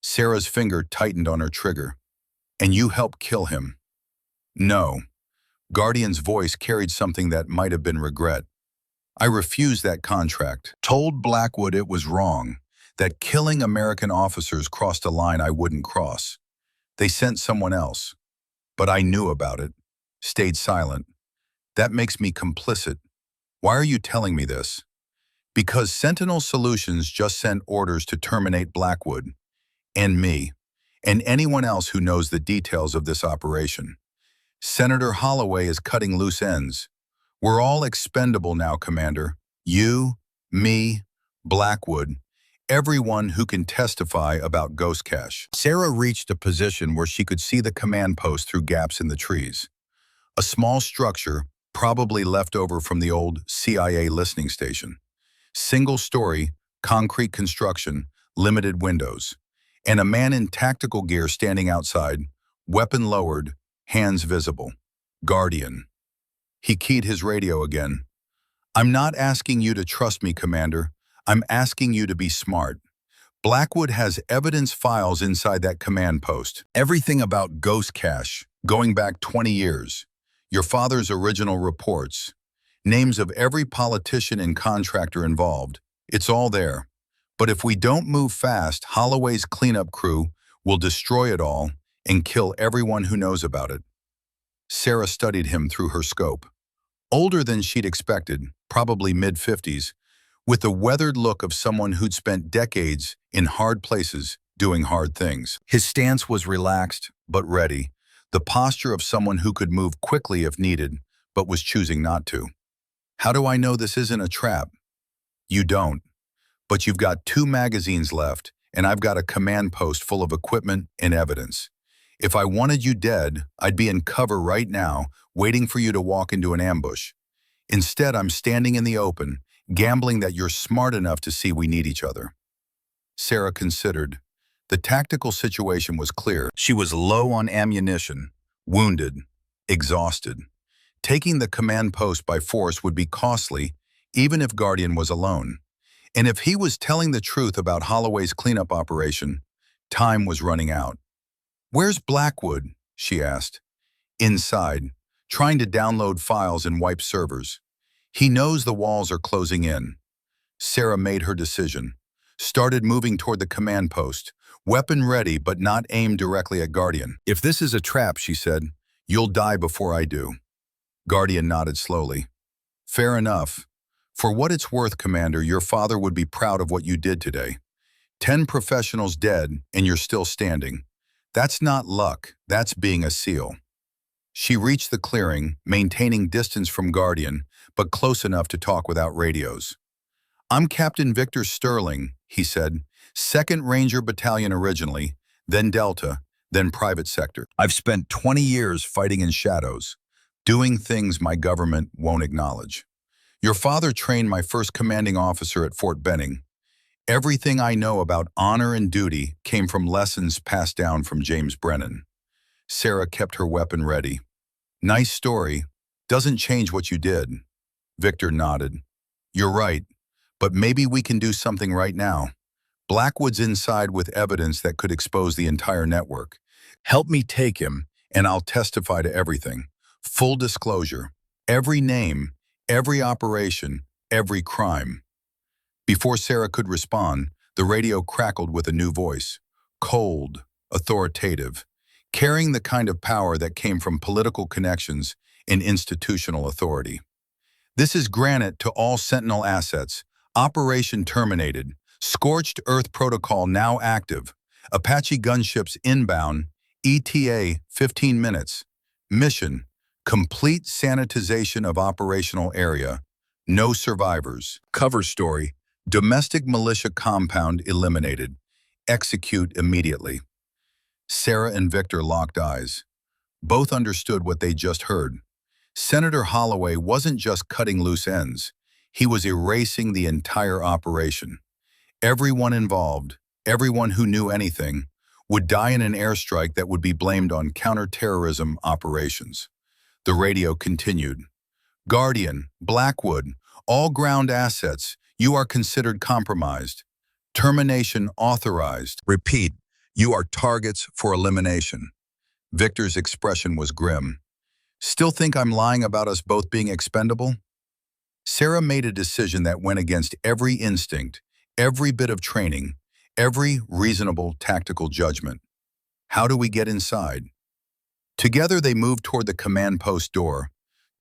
Sarah's finger tightened on her trigger. "And you helped kill him." "No." Guardian's voice carried something that might have been regret. "I refused that contract. Told Blackwood it was wrong, that killing American officers crossed a line I wouldn't cross. They sent someone else. But I knew about it. Stayed silent. That makes me complicit. Why are you telling me this?" "Because Sentinel Solutions just sent orders to terminate Blackwood, and me, and anyone else who knows the details of this operation. Senator Holloway is cutting loose ends. We're all expendable now, Commander. You, me, Blackwood, everyone who can testify about ghost cache." Sarah reached a position where she could see the command post through gaps in the trees. A small structure, probably left over from the old CIA listening station. Single-story, concrete construction, limited windows, and a man in tactical gear standing outside, weapon lowered, hands visible. "Guardian." He keyed his radio again. "I'm not asking you to trust me, Commander. I'm asking you to be smart. Blackwood has evidence files inside that command post. Everything about ghost cache, going back 20 years. Your father's original reports. Names of every politician and contractor involved. It's all there. But if we don't move fast, Holloway's cleanup crew will destroy it all and kill everyone who knows about it." Sarah studied him through her scope. Older than she'd expected, probably mid-50s, with the weathered look of someone who'd spent decades in hard places doing hard things. His stance was relaxed, but ready, the posture of someone who could move quickly if needed, but was choosing not to. "How do I know this isn't a trap?" "You don't. But you've got 2 magazines left, and I've got a command post full of equipment and evidence. If I wanted you dead, I'd be in cover right now, waiting for you to walk into an ambush. Instead, I'm standing in the open, gambling that you're smart enough to see we need each other." Sarah considered. The tactical situation was clear. She was low on ammunition, wounded, exhausted. Taking the command post by force would be costly, even if Guardian was alone. And if he was telling the truth about Holloway's cleanup operation, time was running out. "Where's Blackwood?" she asked. "Inside, trying to download files and wipe servers. He knows the walls are closing in." Sarah made her decision, started moving toward the command post, weapon ready but not aimed directly at Guardian. "If this is a trap," she said, "you'll die before I do." Guardian nodded slowly. "Fair enough. For what it's worth, Commander, your father would be proud of what you did today. 10 professionals dead, and you're still standing. That's not luck, that's being a SEAL." She reached the clearing, maintaining distance from Guardian, but close enough to talk without radios. I'm Captain Victor Sterling, he said. 2nd Ranger Battalion originally, then Delta, then private sector. I've spent 20 years fighting in shadows, doing things my government won't acknowledge. Your father trained my first commanding officer at Fort Benning. Everything I know about honor and duty came from lessons passed down from James Brennan. Sarah kept her weapon ready. Nice story. Doesn't change what you did. Victor nodded. You're right, but maybe we can do something right now. Blackwood's inside with evidence that could expose the entire network. Help me take him, and I'll testify to everything. Full disclosure. Every name, every operation, every crime. Before Sarah could respond, the radio crackled with a new voice. Cold, authoritative, carrying the kind of power that came from political connections and institutional authority. This is granite to all Sentinel assets. Operation terminated. Scorched Earth Protocol now active. Apache gunships inbound. ETA 15 minutes. Mission: complete sanitization of operational area. No survivors. Cover story: domestic militia compound eliminated. Execute immediately. Sarah and Victor locked eyes. Both understood what they just heard. Senator Holloway wasn't just cutting loose ends. He was erasing the entire operation. Everyone involved, everyone who knew anything, would die in an airstrike that would be blamed on counterterrorism operations. The radio continued. Guardian, Blackwood, all ground assets, you are considered compromised. Termination authorized. Repeat, you are targets for elimination. Victor's expression was grim. Still think I'm lying about us both being expendable? Sarah made a decision that went against every instinct, every bit of training, every reasonable tactical judgment. How do we get inside? Together they moved toward the command post door,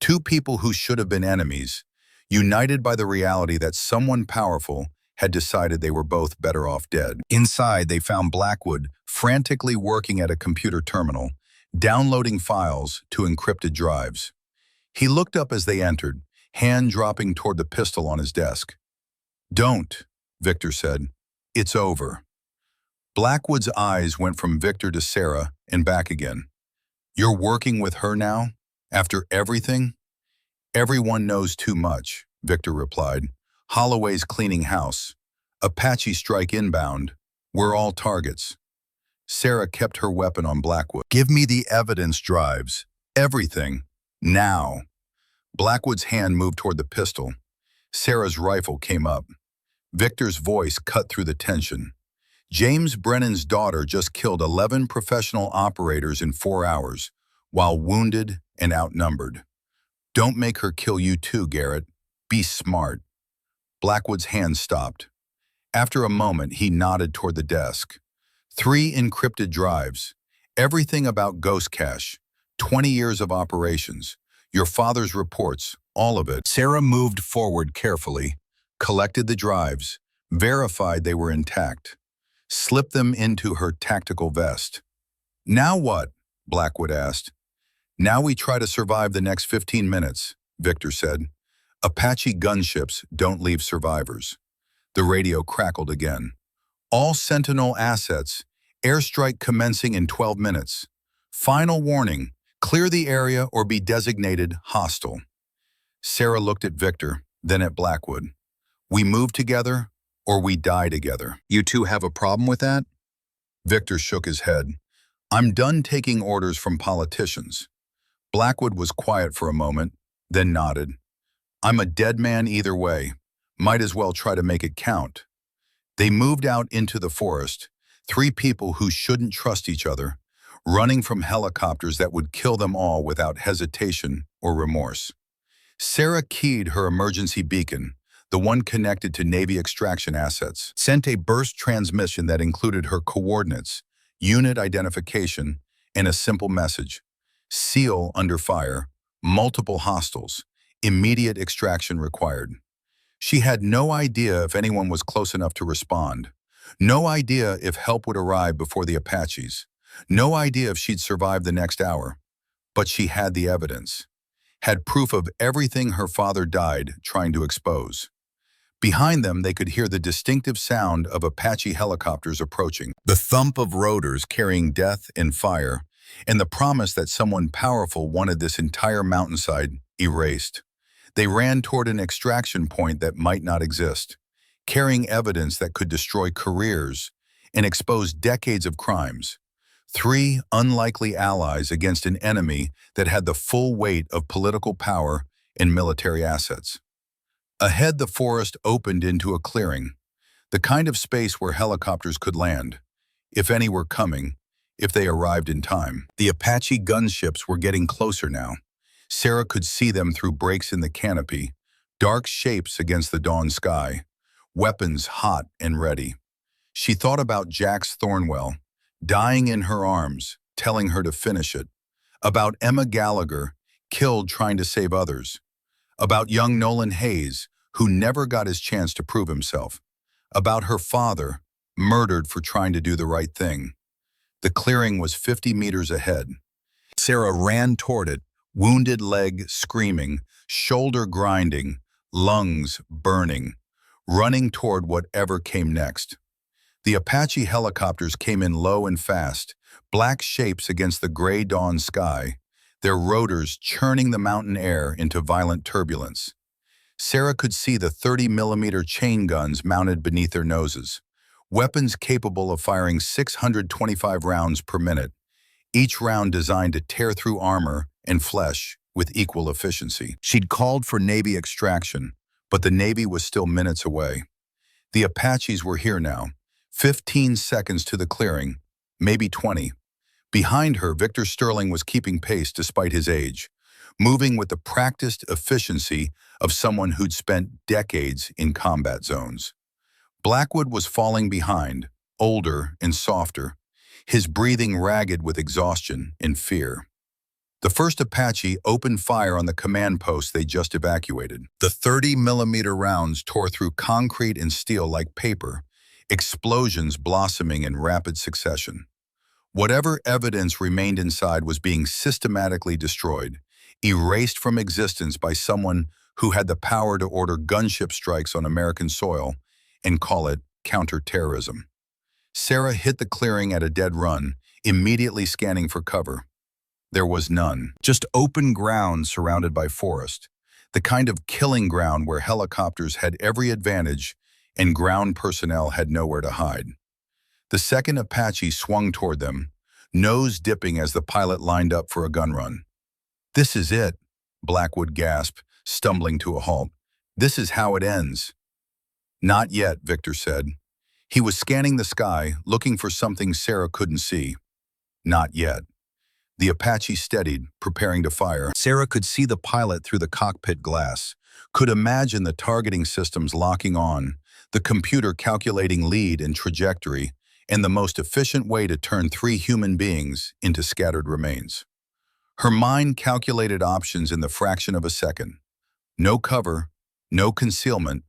two people who should have been enemies, united by the reality that someone powerful had decided they were both better off dead. Inside, they found Blackwood frantically working at a computer terminal, downloading files to encrypted drives. He looked up as they entered, hand dropping toward the pistol on his desk. Don't, Victor said. It's over. Blackwood's eyes went from Victor to Sarah and back again. You're working with her now? After everything? Everyone knows too much, Victor replied. Holloway's cleaning house. Apache strike inbound. We're all targets. Sarah kept her weapon on Blackwood. Give me the evidence drives. Everything. Now. Blackwood's hand moved toward the pistol. Sarah's rifle came up. Victor's voice cut through the tension. James Brennan's daughter just killed 11 professional operators in 4 hours, while wounded and outnumbered. Don't make her kill you too, Garrett. Be smart. Blackwood's hand stopped. After a moment, he nodded toward the desk. 3 encrypted drives. Everything about Ghost Cache. 20 years of operations. Your father's reports. All of it. Sarah moved forward carefully, collected the drives, verified they were intact, slipped them into her tactical vest. Now what? Blackwood asked. Now we try to survive the next 15 minutes, Victor said. Apache gunships don't leave survivors. The radio crackled again. All Sentinel assets, airstrike commencing in 12 minutes. Final warning, clear the area or be designated hostile. Sarah looked at Victor, then at Blackwood. We move together or we die together. You two have a problem with that? Victor shook his head. I'm done taking orders from politicians. Blackwood was quiet for a moment, then nodded. I'm a dead man either way. Might as well try to make it count. They moved out into the forest, 3 people who shouldn't trust each other, running from helicopters that would kill them all without hesitation or remorse. Sarah keyed her emergency beacon, the one connected to Navy extraction assets, sent a burst transmission that included her coordinates, unit identification, and a simple message. SEAL under fire, multiple hostiles, immediate extraction required. She had no idea if anyone was close enough to respond. No idea if help would arrive before the Apaches. No idea if she'd survive the next hour. But she had the evidence. Had proof of everything her father died trying to expose. Behind them, they could hear the distinctive sound of Apache helicopters approaching, the thump of rotors carrying death and fire, and the promise that someone powerful wanted this entire mountainside erased. They ran toward an extraction point that might not exist, carrying evidence that could destroy careers and expose decades of crimes. Three unlikely allies against an enemy that had the full weight of political power and military assets. Ahead, the forest opened into a clearing, the kind of space where helicopters could land, if any were coming, if they arrived in time. The Apache gunships were getting closer now. Sarah could see them through breaks in the canopy, dark shapes against the dawn sky, weapons hot and ready. She thought about Jax Thornwell, dying in her arms, telling her to finish it. About Emma Gallagher, killed trying to save others. About young Nolan Hayes, who never got his chance to prove himself. About her father, murdered for trying to do the right thing. The clearing was 50 meters ahead. Sarah ran toward it, wounded leg screaming, shoulder grinding, lungs burning, running toward whatever came next. The Apache helicopters came in low and fast, black shapes against the gray dawn sky, their rotors churning the mountain air into violent turbulence. Sarah could see the 30-millimeter chain guns mounted beneath their noses, weapons capable of firing 625 rounds per minute, each round designed to tear through armor and flesh with equal efficiency. She'd called for Navy extraction, but the Navy was still minutes away. The Apaches were here now, 15 seconds to the clearing, maybe 20. Behind her, Victor Sterling was keeping pace despite his age, moving with the practiced efficiency of someone who'd spent decades in combat zones. Blackwood was falling behind, older and softer, his breathing ragged with exhaustion and fear. The first Apache opened fire on the command post they just evacuated. The 30-millimeter rounds tore through concrete and steel like paper, explosions blossoming in rapid succession. Whatever evidence remained inside was being systematically destroyed, erased from existence by someone who had the power to order gunship strikes on American soil and call it counterterrorism. Sarah hit the clearing at a dead run, immediately scanning for cover. There was none, just open ground surrounded by forest, the kind of killing ground where helicopters had every advantage and ground personnel had nowhere to hide. The second Apache swung toward them, nose dipping as the pilot lined up for a gun run. "This is it," Blackwood gasped, stumbling to a halt. "This is how it ends." "Not yet," Victor said. He was scanning the sky, looking for something Sarah couldn't see. "Not yet." The Apache steadied, preparing to fire. Sarah could see the pilot through the cockpit glass, could imagine the targeting systems locking on, the computer calculating lead and trajectory, and the most efficient way to turn three human beings into scattered remains. Her mind calculated options in the fraction of a second. No cover, no concealment,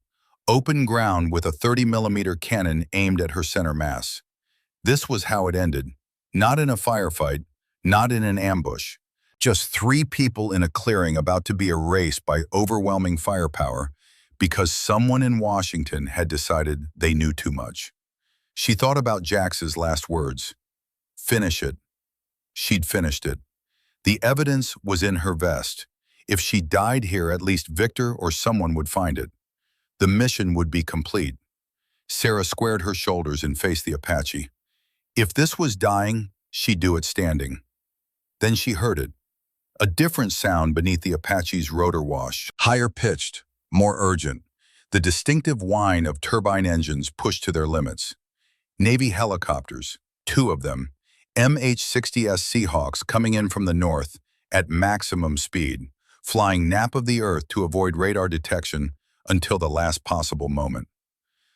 open ground with a 30-millimeter cannon aimed at her center mass. This was how it ended, not in a firefight, not in an ambush. Just three people in a clearing about to be erased by overwhelming firepower because someone in Washington had decided they knew too much. She thought about Jax's last words. Finish it. She'd finished it. The evidence was in her vest. If she died here, at least Victor or someone would find it. The mission would be complete. Sarah squared her shoulders and faced the Apache. If this was dying, she'd do it standing. Then she heard it. A different sound beneath the Apache's rotor wash. Higher pitched, more urgent. The distinctive whine of turbine engines pushed to their limits. Navy helicopters, two of them, MH-60S Seahawks coming in from the north at maximum speed, flying nap of the earth to avoid radar detection until the last possible moment.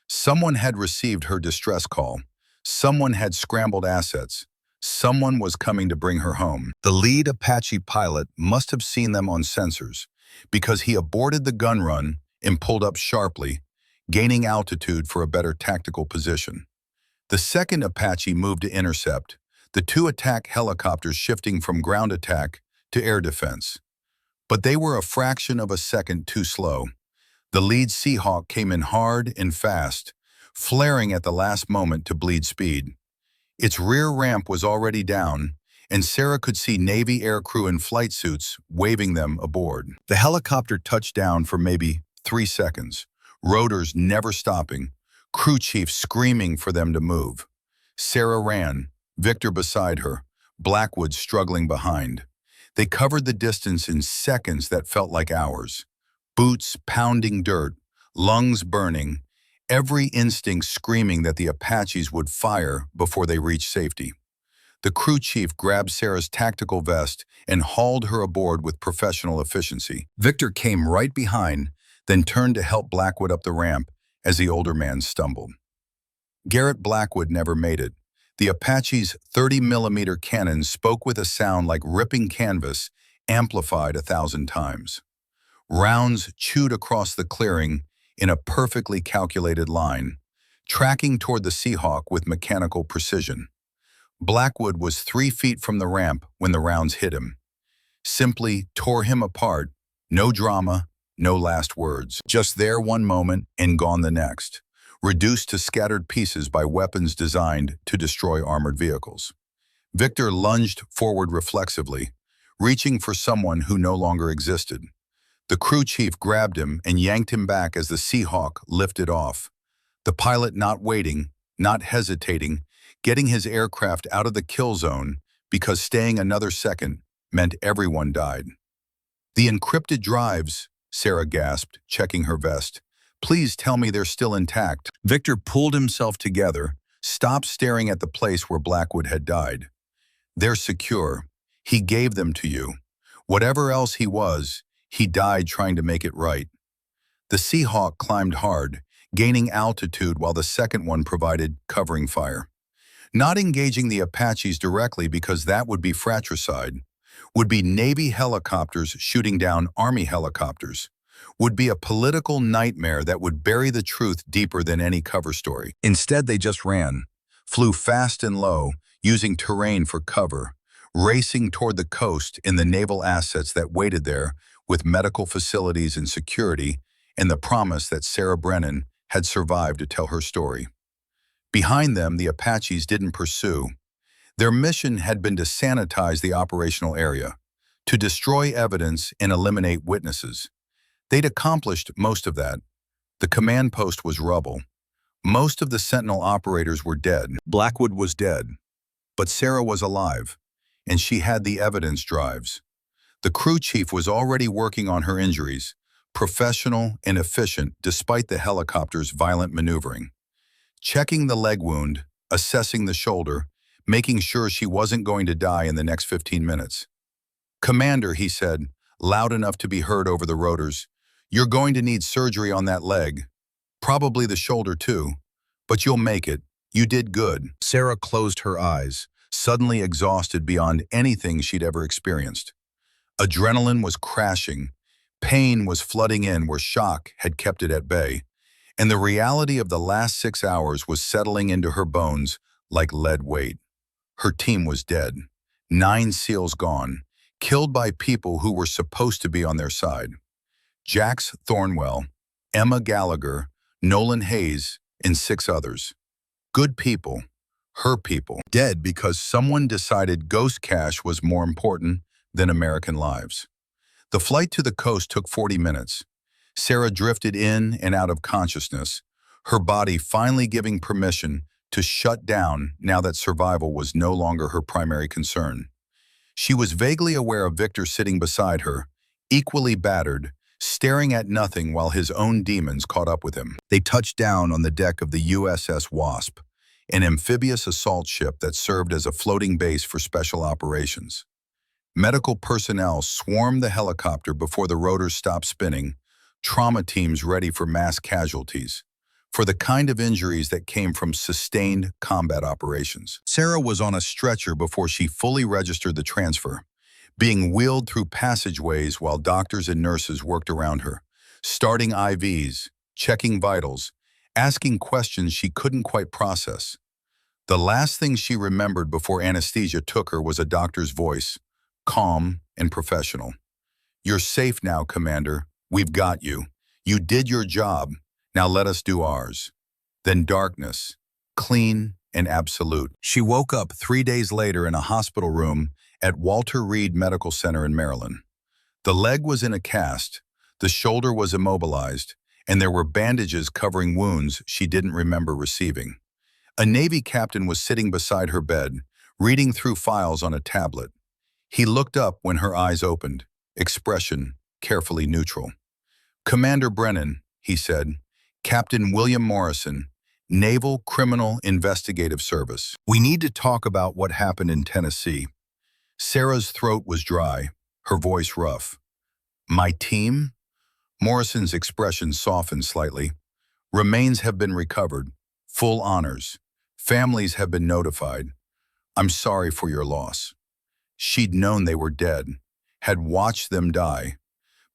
Someone had received her distress call. Someone had scrambled assets. Someone was coming to bring her home. The lead Apache pilot must have seen them on sensors because he aborted the gun run and pulled up sharply, gaining altitude for a better tactical position. The second Apache moved to intercept, the two attack helicopters shifting from ground attack to air defense. But they were a fraction of a second too slow. The lead Seahawk came in hard and fast, flaring at the last moment to bleed speed. Its rear ramp was already down, and Sarah could see Navy aircrew in flight suits waving them aboard. The helicopter touched down for maybe 3 seconds, rotors never stopping, crew chief screaming for them to move. Sarah ran, Victor beside her, Blackwood struggling behind. They covered the distance in seconds that felt like hours. Boots pounding dirt, lungs burning, every instinct screaming that the Apaches would fire before they reached safety. The crew chief grabbed Sarah's tactical vest and hauled her aboard with professional efficiency. Victor came right behind, then turned to help Blackwood up the ramp as the older man stumbled. Garrett Blackwood never made it. The Apache's 30mm cannon spoke with a sound like ripping canvas, amplified 1,000 times. Rounds chewed across the clearing in a perfectly calculated line, tracking toward the Seahawk with mechanical precision. Blackwood was 3 feet from the ramp when the rounds hit him. Simply tore him apart, no drama, no last words. Just there one moment and gone the next, reduced to scattered pieces by weapons designed to destroy armored vehicles. Victor lunged forward reflexively, reaching for someone who no longer existed. The crew chief grabbed him and yanked him back as the Seahawk lifted off. The pilot not waiting, not hesitating, getting his aircraft out of the kill zone because staying another second meant everyone died. "The encrypted drives," Sarah gasped, checking her vest. "Please tell me they're still intact." Victor pulled himself together, stopped staring at the place where Blackwood had died. "They're secure. He gave them to you. Whatever else he was, he died trying to make it right." The Seahawk climbed hard, gaining altitude while the second one provided covering fire. Not engaging the Apaches directly because that would be fratricide, would be Navy helicopters shooting down Army helicopters, would be a political nightmare that would bury the truth deeper than any cover story. Instead, they just ran, flew fast and low, using terrain for cover, racing toward the coast in the naval assets that waited there with medical facilities and security and the promise that Sarah Brennan had survived to tell her story. Behind them, the Apaches didn't pursue. Their mission had been to sanitize the operational area, to destroy evidence and eliminate witnesses. They'd accomplished most of that. The command post was rubble. Most of the Sentinel operators were dead. Blackwood was dead. But Sarah was alive, and she had the evidence drives. The crew chief was already working on her injuries, professional and efficient despite the helicopter's violent maneuvering. Checking the leg wound, assessing the shoulder, making sure she wasn't going to die in the next 15 minutes. "Commander," he said, loud enough to be heard over the rotors, "you're going to need surgery on that leg. Probably the shoulder too. But you'll make it. You did good." Sarah closed her eyes, suddenly exhausted beyond anything she'd ever experienced. Adrenaline was crashing. Pain was flooding in where shock had kept it at bay. And the reality of the last 6 hours was settling into her bones like lead weight. Her team was dead. 9 SEALs gone, killed by people who were supposed to be on their side. Jax Thornwell, Emma Gallagher, Nolan Hayes, and 6 others. Good people, her people, dead because someone decided ghost cash was more important than American lives. The flight to the coast took 40 minutes. Sarah drifted in and out of consciousness, her body finally giving permission to shut down now that survival was no longer her primary concern. She was vaguely aware of Victor sitting beside her, equally battered, staring at nothing while his own demons caught up with him. They touched down on the deck of the USS Wasp, an amphibious assault ship that served as a floating base for special operations. Medical personnel swarmed the helicopter before the rotors stopped spinning, trauma teams ready for mass casualties, for the kind of injuries that came from sustained combat operations. Sarah was on a stretcher before she fully registered the transfer, being wheeled through passageways while doctors and nurses worked around her, starting IVs, checking vitals, asking questions she couldn't quite process. The last thing she remembered before anesthesia took her was a doctor's voice, calm and professional. "You're safe now, Commander. We've got you. You did your job, now let us do ours. Then darkness, clean and absolute. She woke up 3 days later in a hospital room at Walter Reed Medical Center in Maryland. The leg was in a cast, the shoulder was immobilized, and there were bandages covering wounds she didn't remember receiving. A Navy captain was sitting beside her bed, reading through files on a tablet. He looked up when her eyes opened, expression carefully neutral. "Commander Brennan," he said, "Captain William Morrison, Naval Criminal Investigative Service. We need to talk about what happened in Tennessee." Sarah's throat was dry, her voice rough. "My team?" Morrison's expression softened slightly. "Remains have been recovered. Full honors. Families have been notified. I'm sorry for your loss." She'd known they were dead, had watched them die,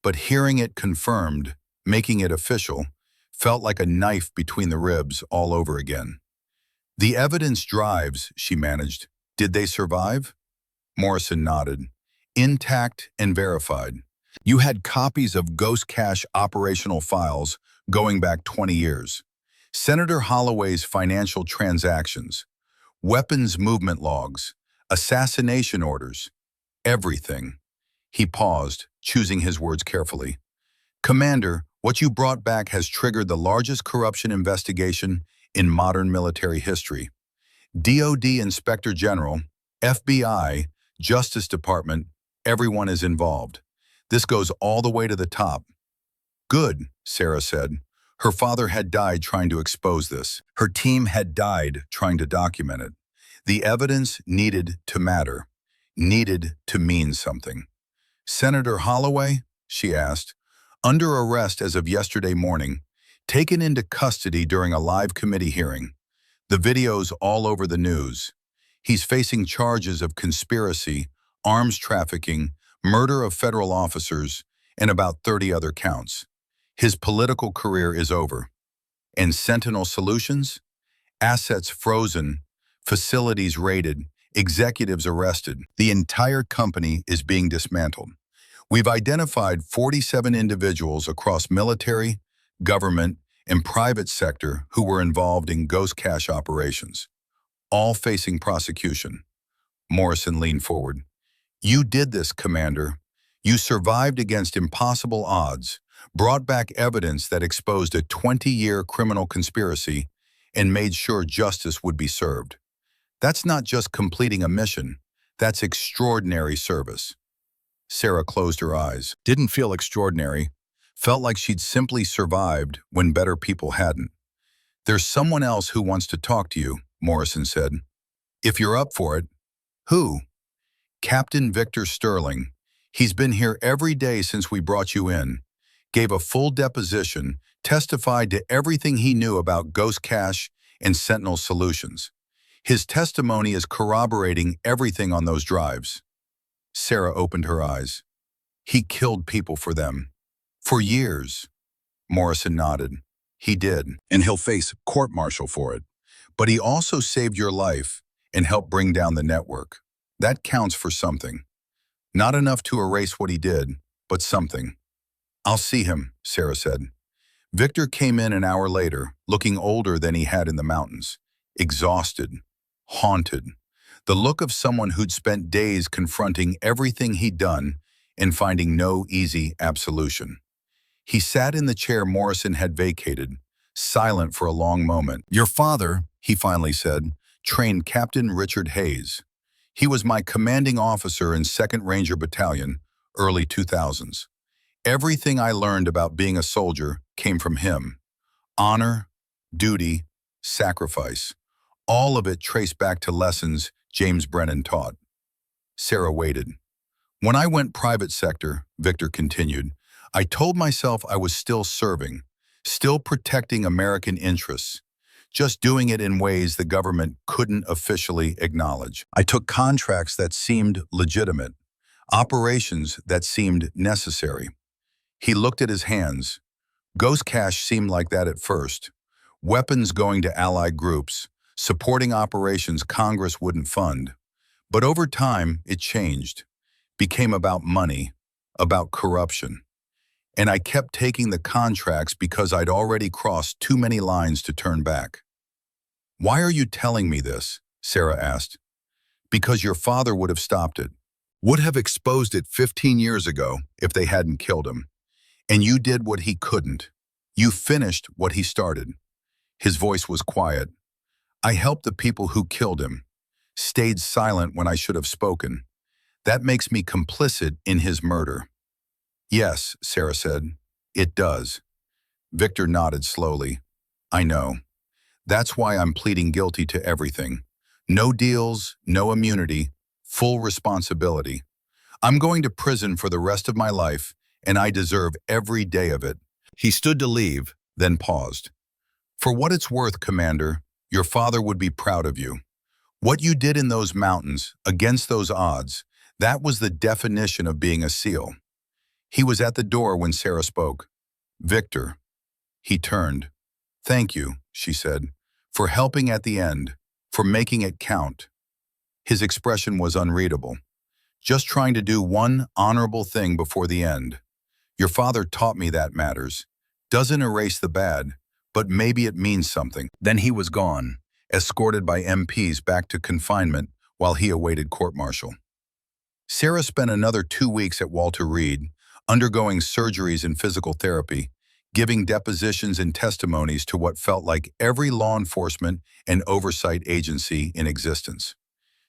but hearing it confirmed, making it official, felt like a knife between the ribs all over again. "The evidence drives," she managed. "Did they survive?" Morrison nodded. "Intact and verified. You had copies of Ghost Cache operational files going back 20 years. Senator Holloway's financial transactions, weapons movement logs, assassination orders, everything." He paused, choosing his words carefully. "Commander, what you brought back has triggered the largest corruption investigation in modern military history. DoD Inspector General, FBI, Justice Department, everyone is involved. This goes all the way to the top." "Good," Sarah said. Her father had died trying to expose this. Her team had died trying to document it. The evidence needed to matter, needed to mean something. "Senator Holloway?" she asked. "Under arrest as of yesterday morning, taken into custody during a live committee hearing. The video's all over the news. He's facing charges of conspiracy, arms trafficking, murder of federal officers, and about 30 other counts. His political career is over." And Sentinel Solutions? Assets frozen, facilities raided, executives arrested. The entire company is being dismantled. We've identified 47 individuals across military, government, and private sector who were involved in Ghost Cache operations, all facing prosecution. Morrison leaned forward. "You did this, Commander. You survived against impossible odds, brought back evidence that exposed a 20-year criminal conspiracy, and made sure justice would be served. That's not just completing a mission, that's extraordinary service." Sarah closed her eyes. Didn't feel extraordinary. Felt like she'd simply survived when better people hadn't. "There's someone else who wants to talk to you," Morrison said. "If you're up for it." "Who?" "Captain Victor Sterling. He's been here every day since we brought you in. Gave a full deposition, testified to everything he knew about Ghost Cache and Sentinel Solutions. His testimony is corroborating everything on those drives." Sarah opened her eyes. "He killed people for them. For years." Morrison nodded. "He did, and he'll face court-martial for it. But he also saved your life and helped bring down the network. That counts for something. Not enough to erase what he did, but something." "I'll see him," Sarah said. Victor came in an hour later, looking older than he had in the mountains. Exhausted, haunted. The look of someone who'd spent days confronting everything he'd done and finding no easy absolution. He sat in the chair Morrison had vacated, silent for a long moment. "Your father," he finally said, "trained Captain Richard Hayes. He was my commanding officer in 2nd Ranger Battalion, early 2000s. Everything I learned about being a soldier came from him. Honor, duty, sacrifice. All of it traced back to lessons James Brennan taught." Sarah waited. "When I went private sector," Victor continued, "I told myself I was still serving, still protecting American interests, just doing it in ways the government couldn't officially acknowledge. I took contracts that seemed legitimate, operations that seemed necessary." He looked at his hands. Ghost Cache seemed like that at first. Weapons going to allied groups, supporting operations Congress wouldn't fund. But over time, it changed. Became about money, about corruption. and I kept taking the contracts because I'd already crossed too many lines to turn back. Why are you telling me this? Sarah asked. Because your father would have stopped it, would have exposed it 15 years ago if they hadn't killed him. And you did what he couldn't. You finished what he started. His voice was quiet. I helped the people who killed him, stayed silent when I should have spoken. That makes me complicit in his murder. Yes, Sarah said. It does. Victor nodded slowly. I know. That's why I'm pleading guilty to everything. No deals, no immunity, full responsibility. I'm going to prison for the rest of my life, and I deserve every day of it. He stood to leave, then paused. For what it's worth, Commander, your father would be proud of you. What you did in those mountains, against those odds, that was the definition of being a SEAL. He was at the door when Sarah spoke. Victor. He turned. Thank you, she said, for helping at the end, for making it count. His expression was unreadable. Just trying to do one honorable thing before the end. Your father taught me that matters. Doesn't erase the bad, but maybe it means something. Then he was gone, escorted by MPs back to confinement while he awaited court-martial. Sarah spent another 2 weeks at Walter Reed, undergoing surgeries and physical therapy, giving depositions and testimonies to what felt like every law enforcement and oversight agency in existence.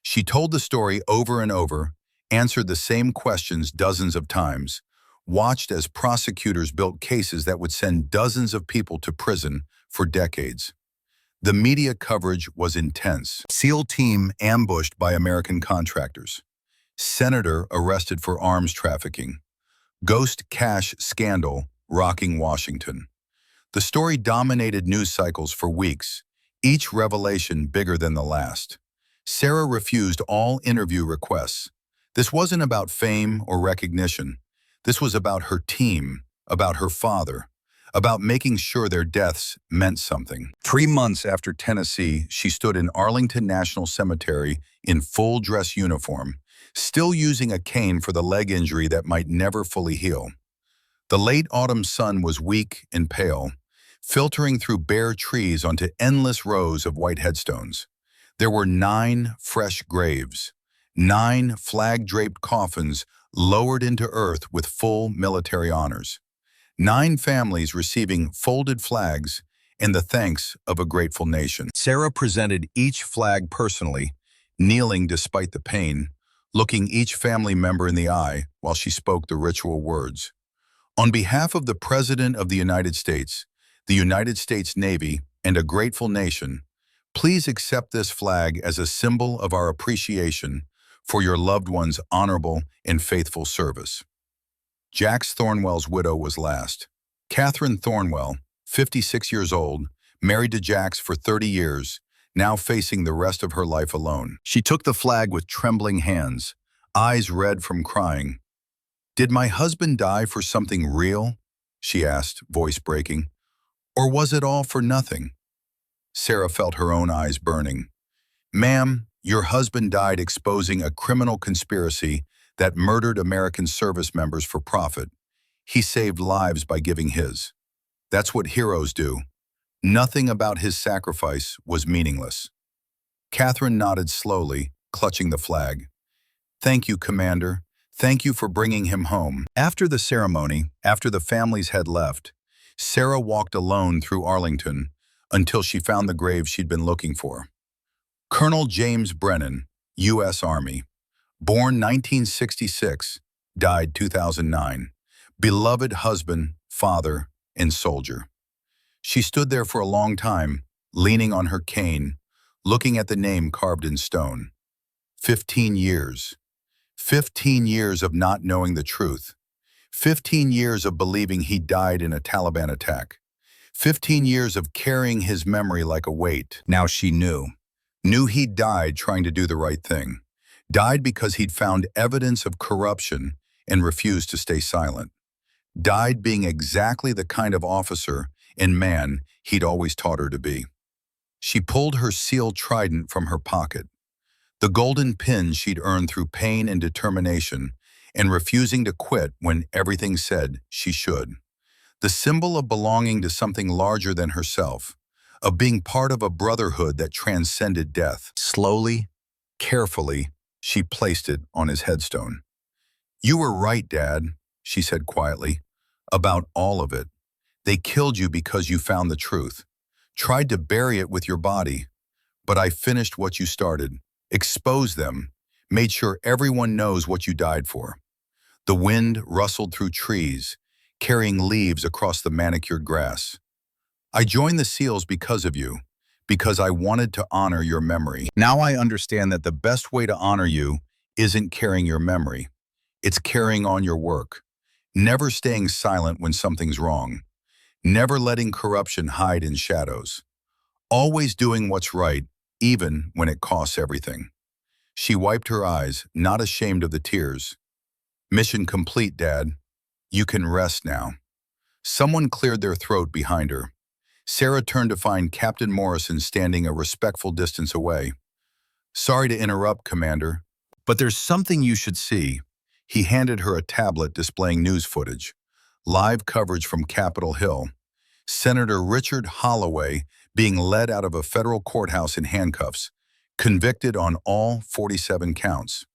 She told the story over and over, answered the same questions dozens of times, watched as prosecutors built cases that would send dozens of people to prison for decades. The media coverage was intense. SEAL team ambushed by American contractors. Senator arrested for arms trafficking. Ghost cash scandal rocking Washington. The story dominated news cycles for weeks, each revelation bigger than the last. Sarah refused all interview requests. This wasn't about fame or recognition. This was about her team, about her father, about making sure their deaths meant something. 3 months after Tennessee, she stood in Arlington National Cemetery in full dress uniform, still using a cane for the leg injury that might never fully heal. The late autumn sun was weak and pale, filtering through bare trees onto endless rows of white headstones. There were 9 fresh graves, 9 flag-draped coffins lowered into earth with full military honors. 9 families receiving folded flags and the thanks of a grateful nation. Sarah presented each flag personally, kneeling despite the pain, looking each family member in the eye while she spoke the ritual words. On behalf of the President of the United States, the United States Navy, and a grateful nation, please accept this flag as a symbol of our appreciation for your loved one's honorable and faithful service. Jax Thornwell's widow was last. Catherine Thornwell, 56 years old, married to Jax for 30 years, now facing the rest of her life alone. She took the flag with trembling hands, eyes red from crying. Did my husband die for something real? She asked, voice breaking. Or was it all for nothing? Sarah felt her own eyes burning. Ma'am, your husband died exposing a criminal conspiracy that murdered American service members for profit. He saved lives by giving his. That's what heroes do. Nothing about his sacrifice was meaningless. Catherine nodded slowly, clutching the flag. Thank you, Commander. Thank you for bringing him home. After the ceremony, after the families had left, Sarah walked alone through Arlington until she found the grave she'd been looking for. Colonel James Brennan, U.S. Army. Born 1966, died 2009. Beloved husband, father, and soldier. She stood there for a long time, leaning on her cane, looking at the name carved in stone. 15 years. 15 years of not knowing the truth. 15 years of believing he died in a Taliban attack. 15 years of carrying his memory like a weight. Now she knew. Knew he'd died trying to do the right thing. Died because he'd found evidence of corruption and refused to stay silent. Died being exactly the kind of officer and man he'd always taught her to be. She pulled her SEAL trident from her pocket. The golden pin she'd earned through pain and determination, and refusing to quit when everything said she should. The symbol of belonging to something larger than herself, of being part of a brotherhood that transcended death. Slowly, carefully, she placed it on his headstone. "You were right, Dad," she said quietly, "about all of it. They killed you because you found the truth, tried to bury it with your body. But I finished what you started, exposed them, made sure everyone knows what you died for." The wind rustled through trees, carrying leaves across the manicured grass. "I joined the SEALs because of you, because I wanted to honor your memory. Now I understand that the best way to honor you isn't carrying your memory. It's carrying on your work, never staying silent when something's wrong, never letting corruption hide in shadows, always doing what's right, even when it costs everything." She wiped her eyes, not ashamed of the tears. "Mission complete, Dad. You can rest now." Someone cleared their throat behind her. Sarah turned to find Captain Morrison standing a respectful distance away. "Sorry to interrupt, Commander, but there's something you should see." He handed her a tablet displaying news footage, live coverage from Capitol Hill. Senator Richard Holloway being led out of a federal courthouse in handcuffs, convicted on all 47 counts.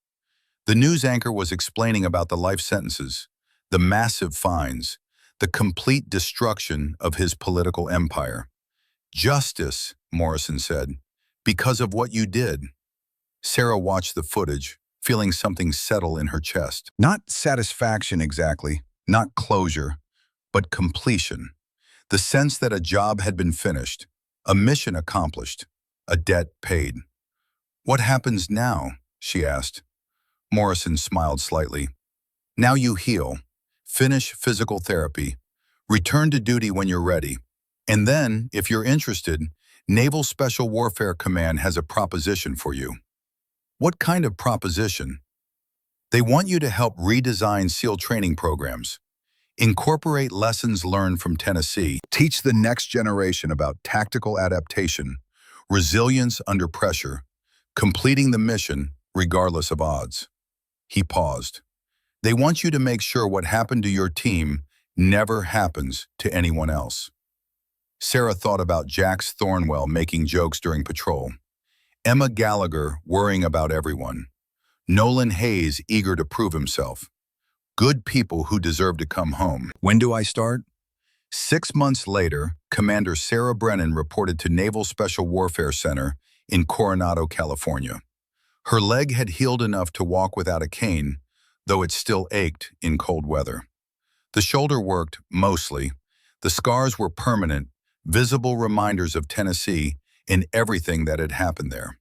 The news anchor was explaining about the life sentences, the massive fines, the complete destruction of his political empire. "Justice," Morrison said, "because of what you did." Sarah watched the footage, feeling something settle in her chest. Not satisfaction exactly, not closure, but completion. The sense that a job had been finished, a mission accomplished, a debt paid. "What happens now?" she asked. Morrison smiled slightly. "Now you heal, finish physical therapy, return to duty when you're ready. And then, if you're interested, Naval Special Warfare Command has a proposition for you." "What kind of proposition?" "They want you to help redesign SEAL training programs, incorporate lessons learned from Tennessee, teach the next generation about tactical adaptation, resilience under pressure, completing the mission regardless of odds." He paused. "They want you to make sure what happened to your team never happens to anyone else." Sarah thought about Jax Thornwell making jokes during patrol, Emma Gallagher worrying about everyone, Nolan Hayes eager to prove himself. Good people who deserve to come home. "When do I start?" 6 months later, Commander Sarah Brennan reported to Naval Special Warfare Center in Coronado, California. Her leg had healed enough to walk without a cane, though it still ached in cold weather. The shoulder worked, mostly. The scars were permanent, visible reminders of Tennessee and everything that had happened there.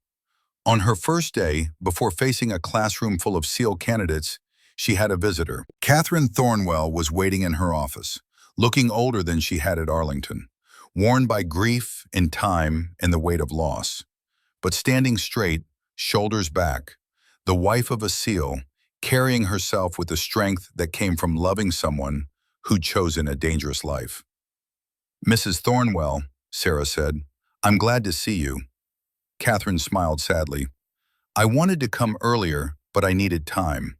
On her first day, before facing a classroom full of SEAL candidates, she had a visitor. Catherine Thornwell was waiting in her office, looking older than she had at Arlington, worn by grief and time and the weight of loss. But standing straight, shoulders back, the wife of a SEAL, carrying herself with the strength that came from loving someone who'd chosen a dangerous life. "Mrs. Thornwell," Sarah said, "I'm glad to see you." Catherine smiled sadly. "I wanted to come earlier, but I needed time.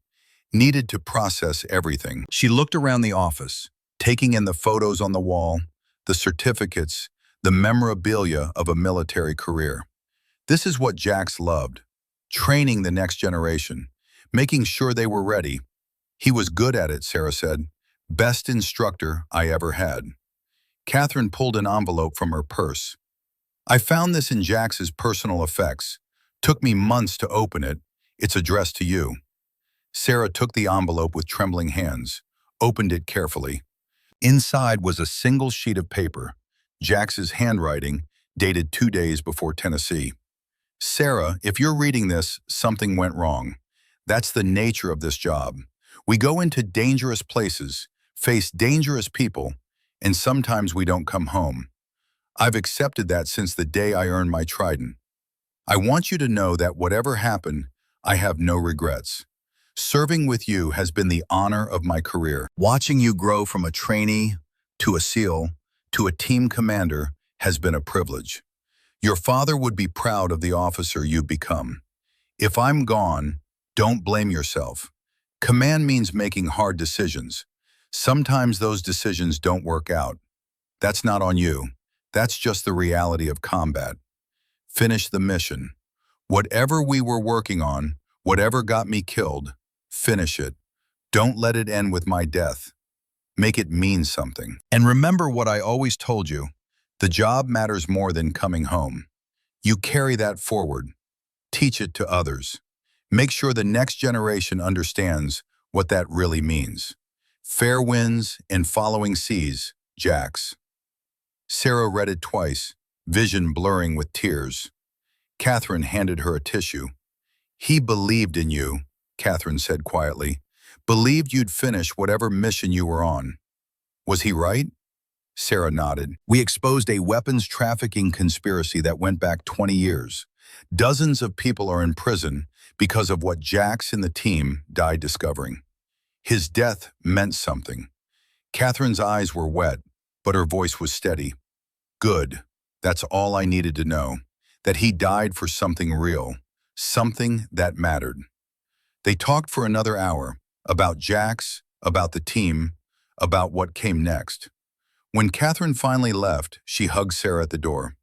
Needed to process everything." She looked around the office, taking in the photos on the wall, the certificates, the memorabilia of a military career. This is what Jax loved, training the next generation, making sure they were ready. He was good at it, Sarah said. "Best instructor I ever had." Catherine pulled an envelope from her purse. "I found this in Jax's personal effects. Took me months to open it. It's addressed to you." Sarah took the envelope with trembling hands, opened it carefully. Inside was a single sheet of paper, Jax's handwriting, dated 2 days before Tennessee. "Sarah, if you're reading this, something went wrong. That's the nature of this job. We go into dangerous places, face dangerous people, and sometimes we don't come home. I've accepted that since the day I earned my trident. I want you to know that whatever happened, I have no regrets. Serving with you has been the honor of my career. Watching you grow from a trainee to a SEAL to a team commander has been a privilege. Your father would be proud of the officer you've become. If I'm gone, don't blame yourself. Command means making hard decisions. Sometimes those decisions don't work out. That's not on you. That's just the reality of combat. Finish the mission. Whatever we were working on, whatever got me killed, finish it. Don't let it end with my death. Make it mean something. And remember what I always told you. The job matters more than coming home. You carry that forward. Teach it to others. Make sure the next generation understands what that really means. Fair winds and following seas, Jax. Sarah read it twice, vision blurring with tears. Catherine handed her a tissue. He believed in you, Catherine said quietly. Believed you'd finish whatever mission you were on. Was he right? Sarah nodded. We exposed a weapons trafficking conspiracy that went back 20 years. Dozens of people are in prison because of what Jax and the team died discovering. His death meant something. Catherine's eyes were wet, but her voice was steady. Good. That's all I needed to know. That he died for something real. Something that mattered. They talked for another hour about Jax, about the team, about what came next. When Catherine finally left, she hugged Sarah at the door.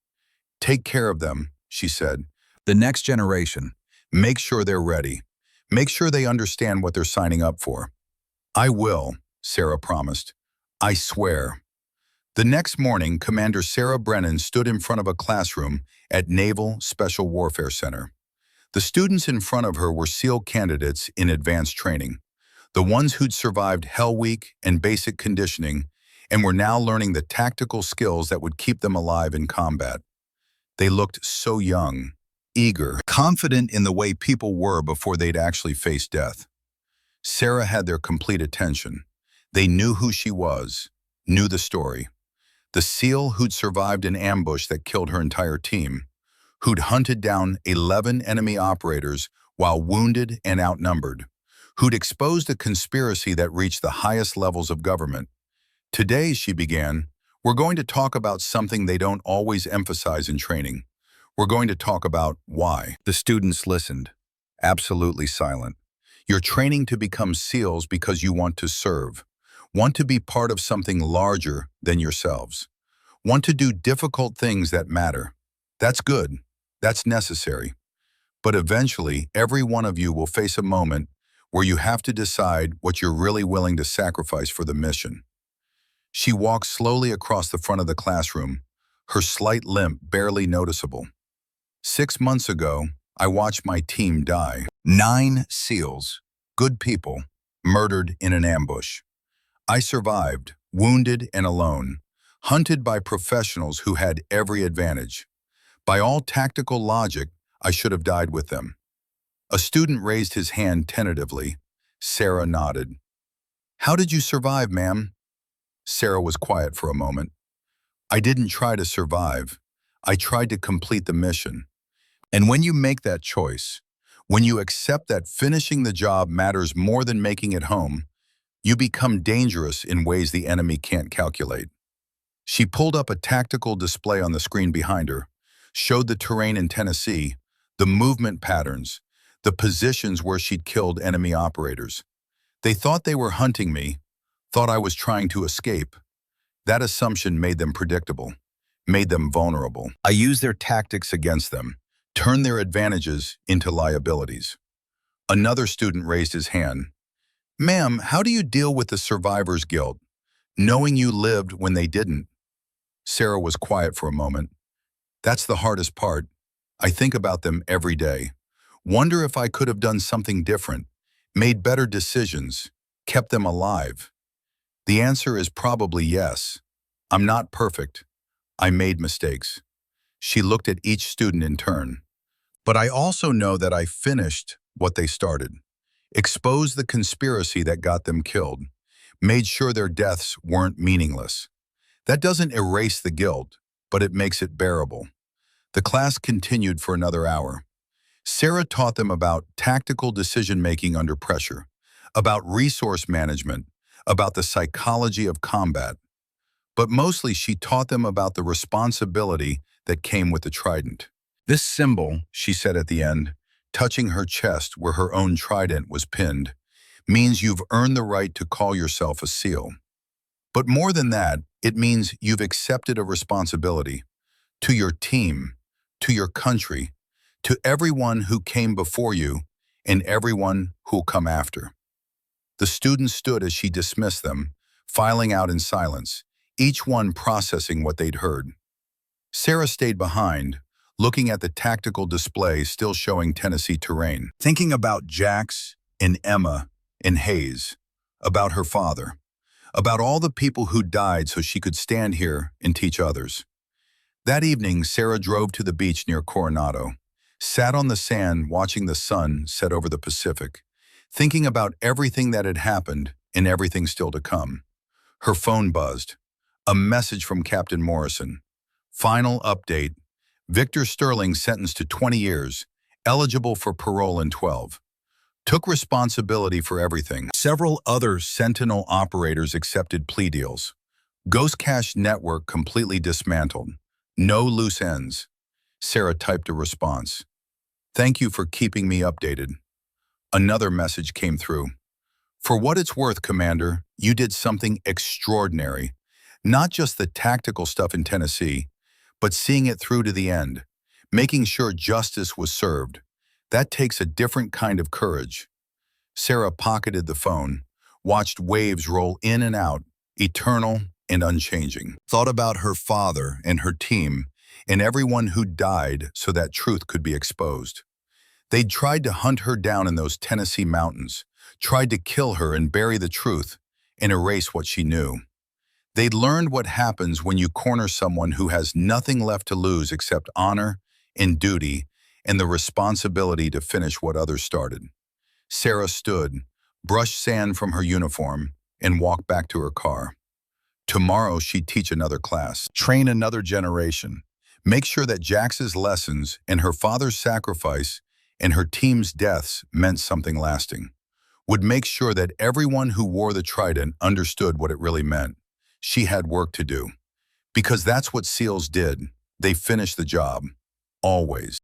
Take care of them, she said. The next generation. Make sure they're ready. Make sure they understand what they're signing up for. I will, Sarah promised. I swear. The next morning, Commander Sarah Brennan stood in front of a classroom at Naval Special Warfare Center. The students in front of her were SEAL candidates in advanced training, the ones who'd survived Hell Week and basic conditioning and were now learning the tactical skills that would keep them alive in combat. They looked so young, eager, confident in the way people were before they'd actually faced death. Sarah had their complete attention. They knew who she was, knew the story. The SEAL who'd survived an ambush that killed her entire team, who'd hunted down 11 enemy operators while wounded and outnumbered, who'd exposed a conspiracy that reached the highest levels of government. Today, she began, we're going to talk about something they don't always emphasize in training. We're going to talk about why. The students listened, absolutely silent. You're training to become SEALs because you want to serve, want to be part of something larger than yourselves, want to do difficult things that matter. That's good. That's necessary. But eventually, every one of you will face a moment where you have to decide what you're really willing to sacrifice for the mission. She walked slowly across the front of the classroom, her slight limp barely noticeable. 6 months ago, I watched my team die. 9 SEALs, good people, murdered in an ambush. I survived, wounded and alone, hunted by professionals who had every advantage. By all tactical logic, I should have died with them. A student raised his hand tentatively. Sarah nodded. How did you survive, ma'am? Sarah was quiet for a moment. I didn't try to survive. I tried to complete the mission. And when you make that choice, when you accept that finishing the job matters more than making it home, you become dangerous in ways the enemy can't calculate. She pulled up a tactical display on the screen behind her, showed the terrain in Tennessee, the movement patterns, the positions where she'd killed enemy operators. They thought they were hunting me, thought I was trying to escape. That assumption made them predictable, made them vulnerable. I used their tactics against them, turned their advantages into liabilities. Another student raised his hand. Ma'am, how do you deal with the survivor's guilt, knowing you lived when they didn't? Sarah was quiet for a moment. That's the hardest part. I think about them every day. Wonder if I could have done something different, made better decisions, kept them alive. The answer is probably yes. I'm not perfect. I made mistakes. She looked at each student in turn. But I also know that I finished what they started, exposed the conspiracy that got them killed, made sure their deaths weren't meaningless. That doesn't erase the guilt, but it makes it bearable. The class continued for another hour. Sarah taught them about tactical decision-making under pressure, about resource management, about the psychology of combat. But mostly she taught them about the responsibility that came with the trident. This symbol, she said at the end, touching her chest where her own trident was pinned, means you've earned the right to call yourself a SEAL. But more than that, it means you've accepted a responsibility to your team, to your country, to everyone who came before you, and everyone who'll come after. The students stood as she dismissed them, filing out in silence, each one processing what they'd heard. Sarah stayed behind, looking at the tactical display still showing Tennessee terrain, thinking about Jax and Emma and Hayes, about her father, about all the people who died so she could stand here and teach others. That evening, Sarah drove to the beach near Coronado, sat on the sand watching the sun set over the Pacific, thinking about everything that had happened and everything still to come. Her phone buzzed. A message from Captain Morrison. Final update. Victor Sterling sentenced to 20 years, eligible for parole in 12. Took responsibility for everything. Several other Sentinel operators accepted plea deals. Ghost Cash network completely dismantled. No loose ends. Sarah typed a response. Thank you for keeping me updated. Another message came through. For what it's worth, Commander, you did something extraordinary. Not just the tactical stuff in Tennessee, but seeing it through to the end, making sure justice was served. That takes a different kind of courage. Sarah pocketed the phone, watched waves roll in and out, eternal and unchanging. Thought about her father and her team and everyone who died so that truth could be exposed. They'd tried to hunt her down in those Tennessee mountains, tried to kill her and bury the truth and erase what she knew. They'd learned what happens when you corner someone who has nothing left to lose except honor and duty and the responsibility to finish what others started. Sarah stood, brushed sand from her uniform, and walked back to her car. Tomorrow she'd teach another class, train another generation, make sure that Jax's lessons and her father's sacrifice and her team's deaths meant something lasting. Would make sure that everyone who wore the trident understood what it really meant. She had work to do. Because that's what SEALs did. They finished the job. Always.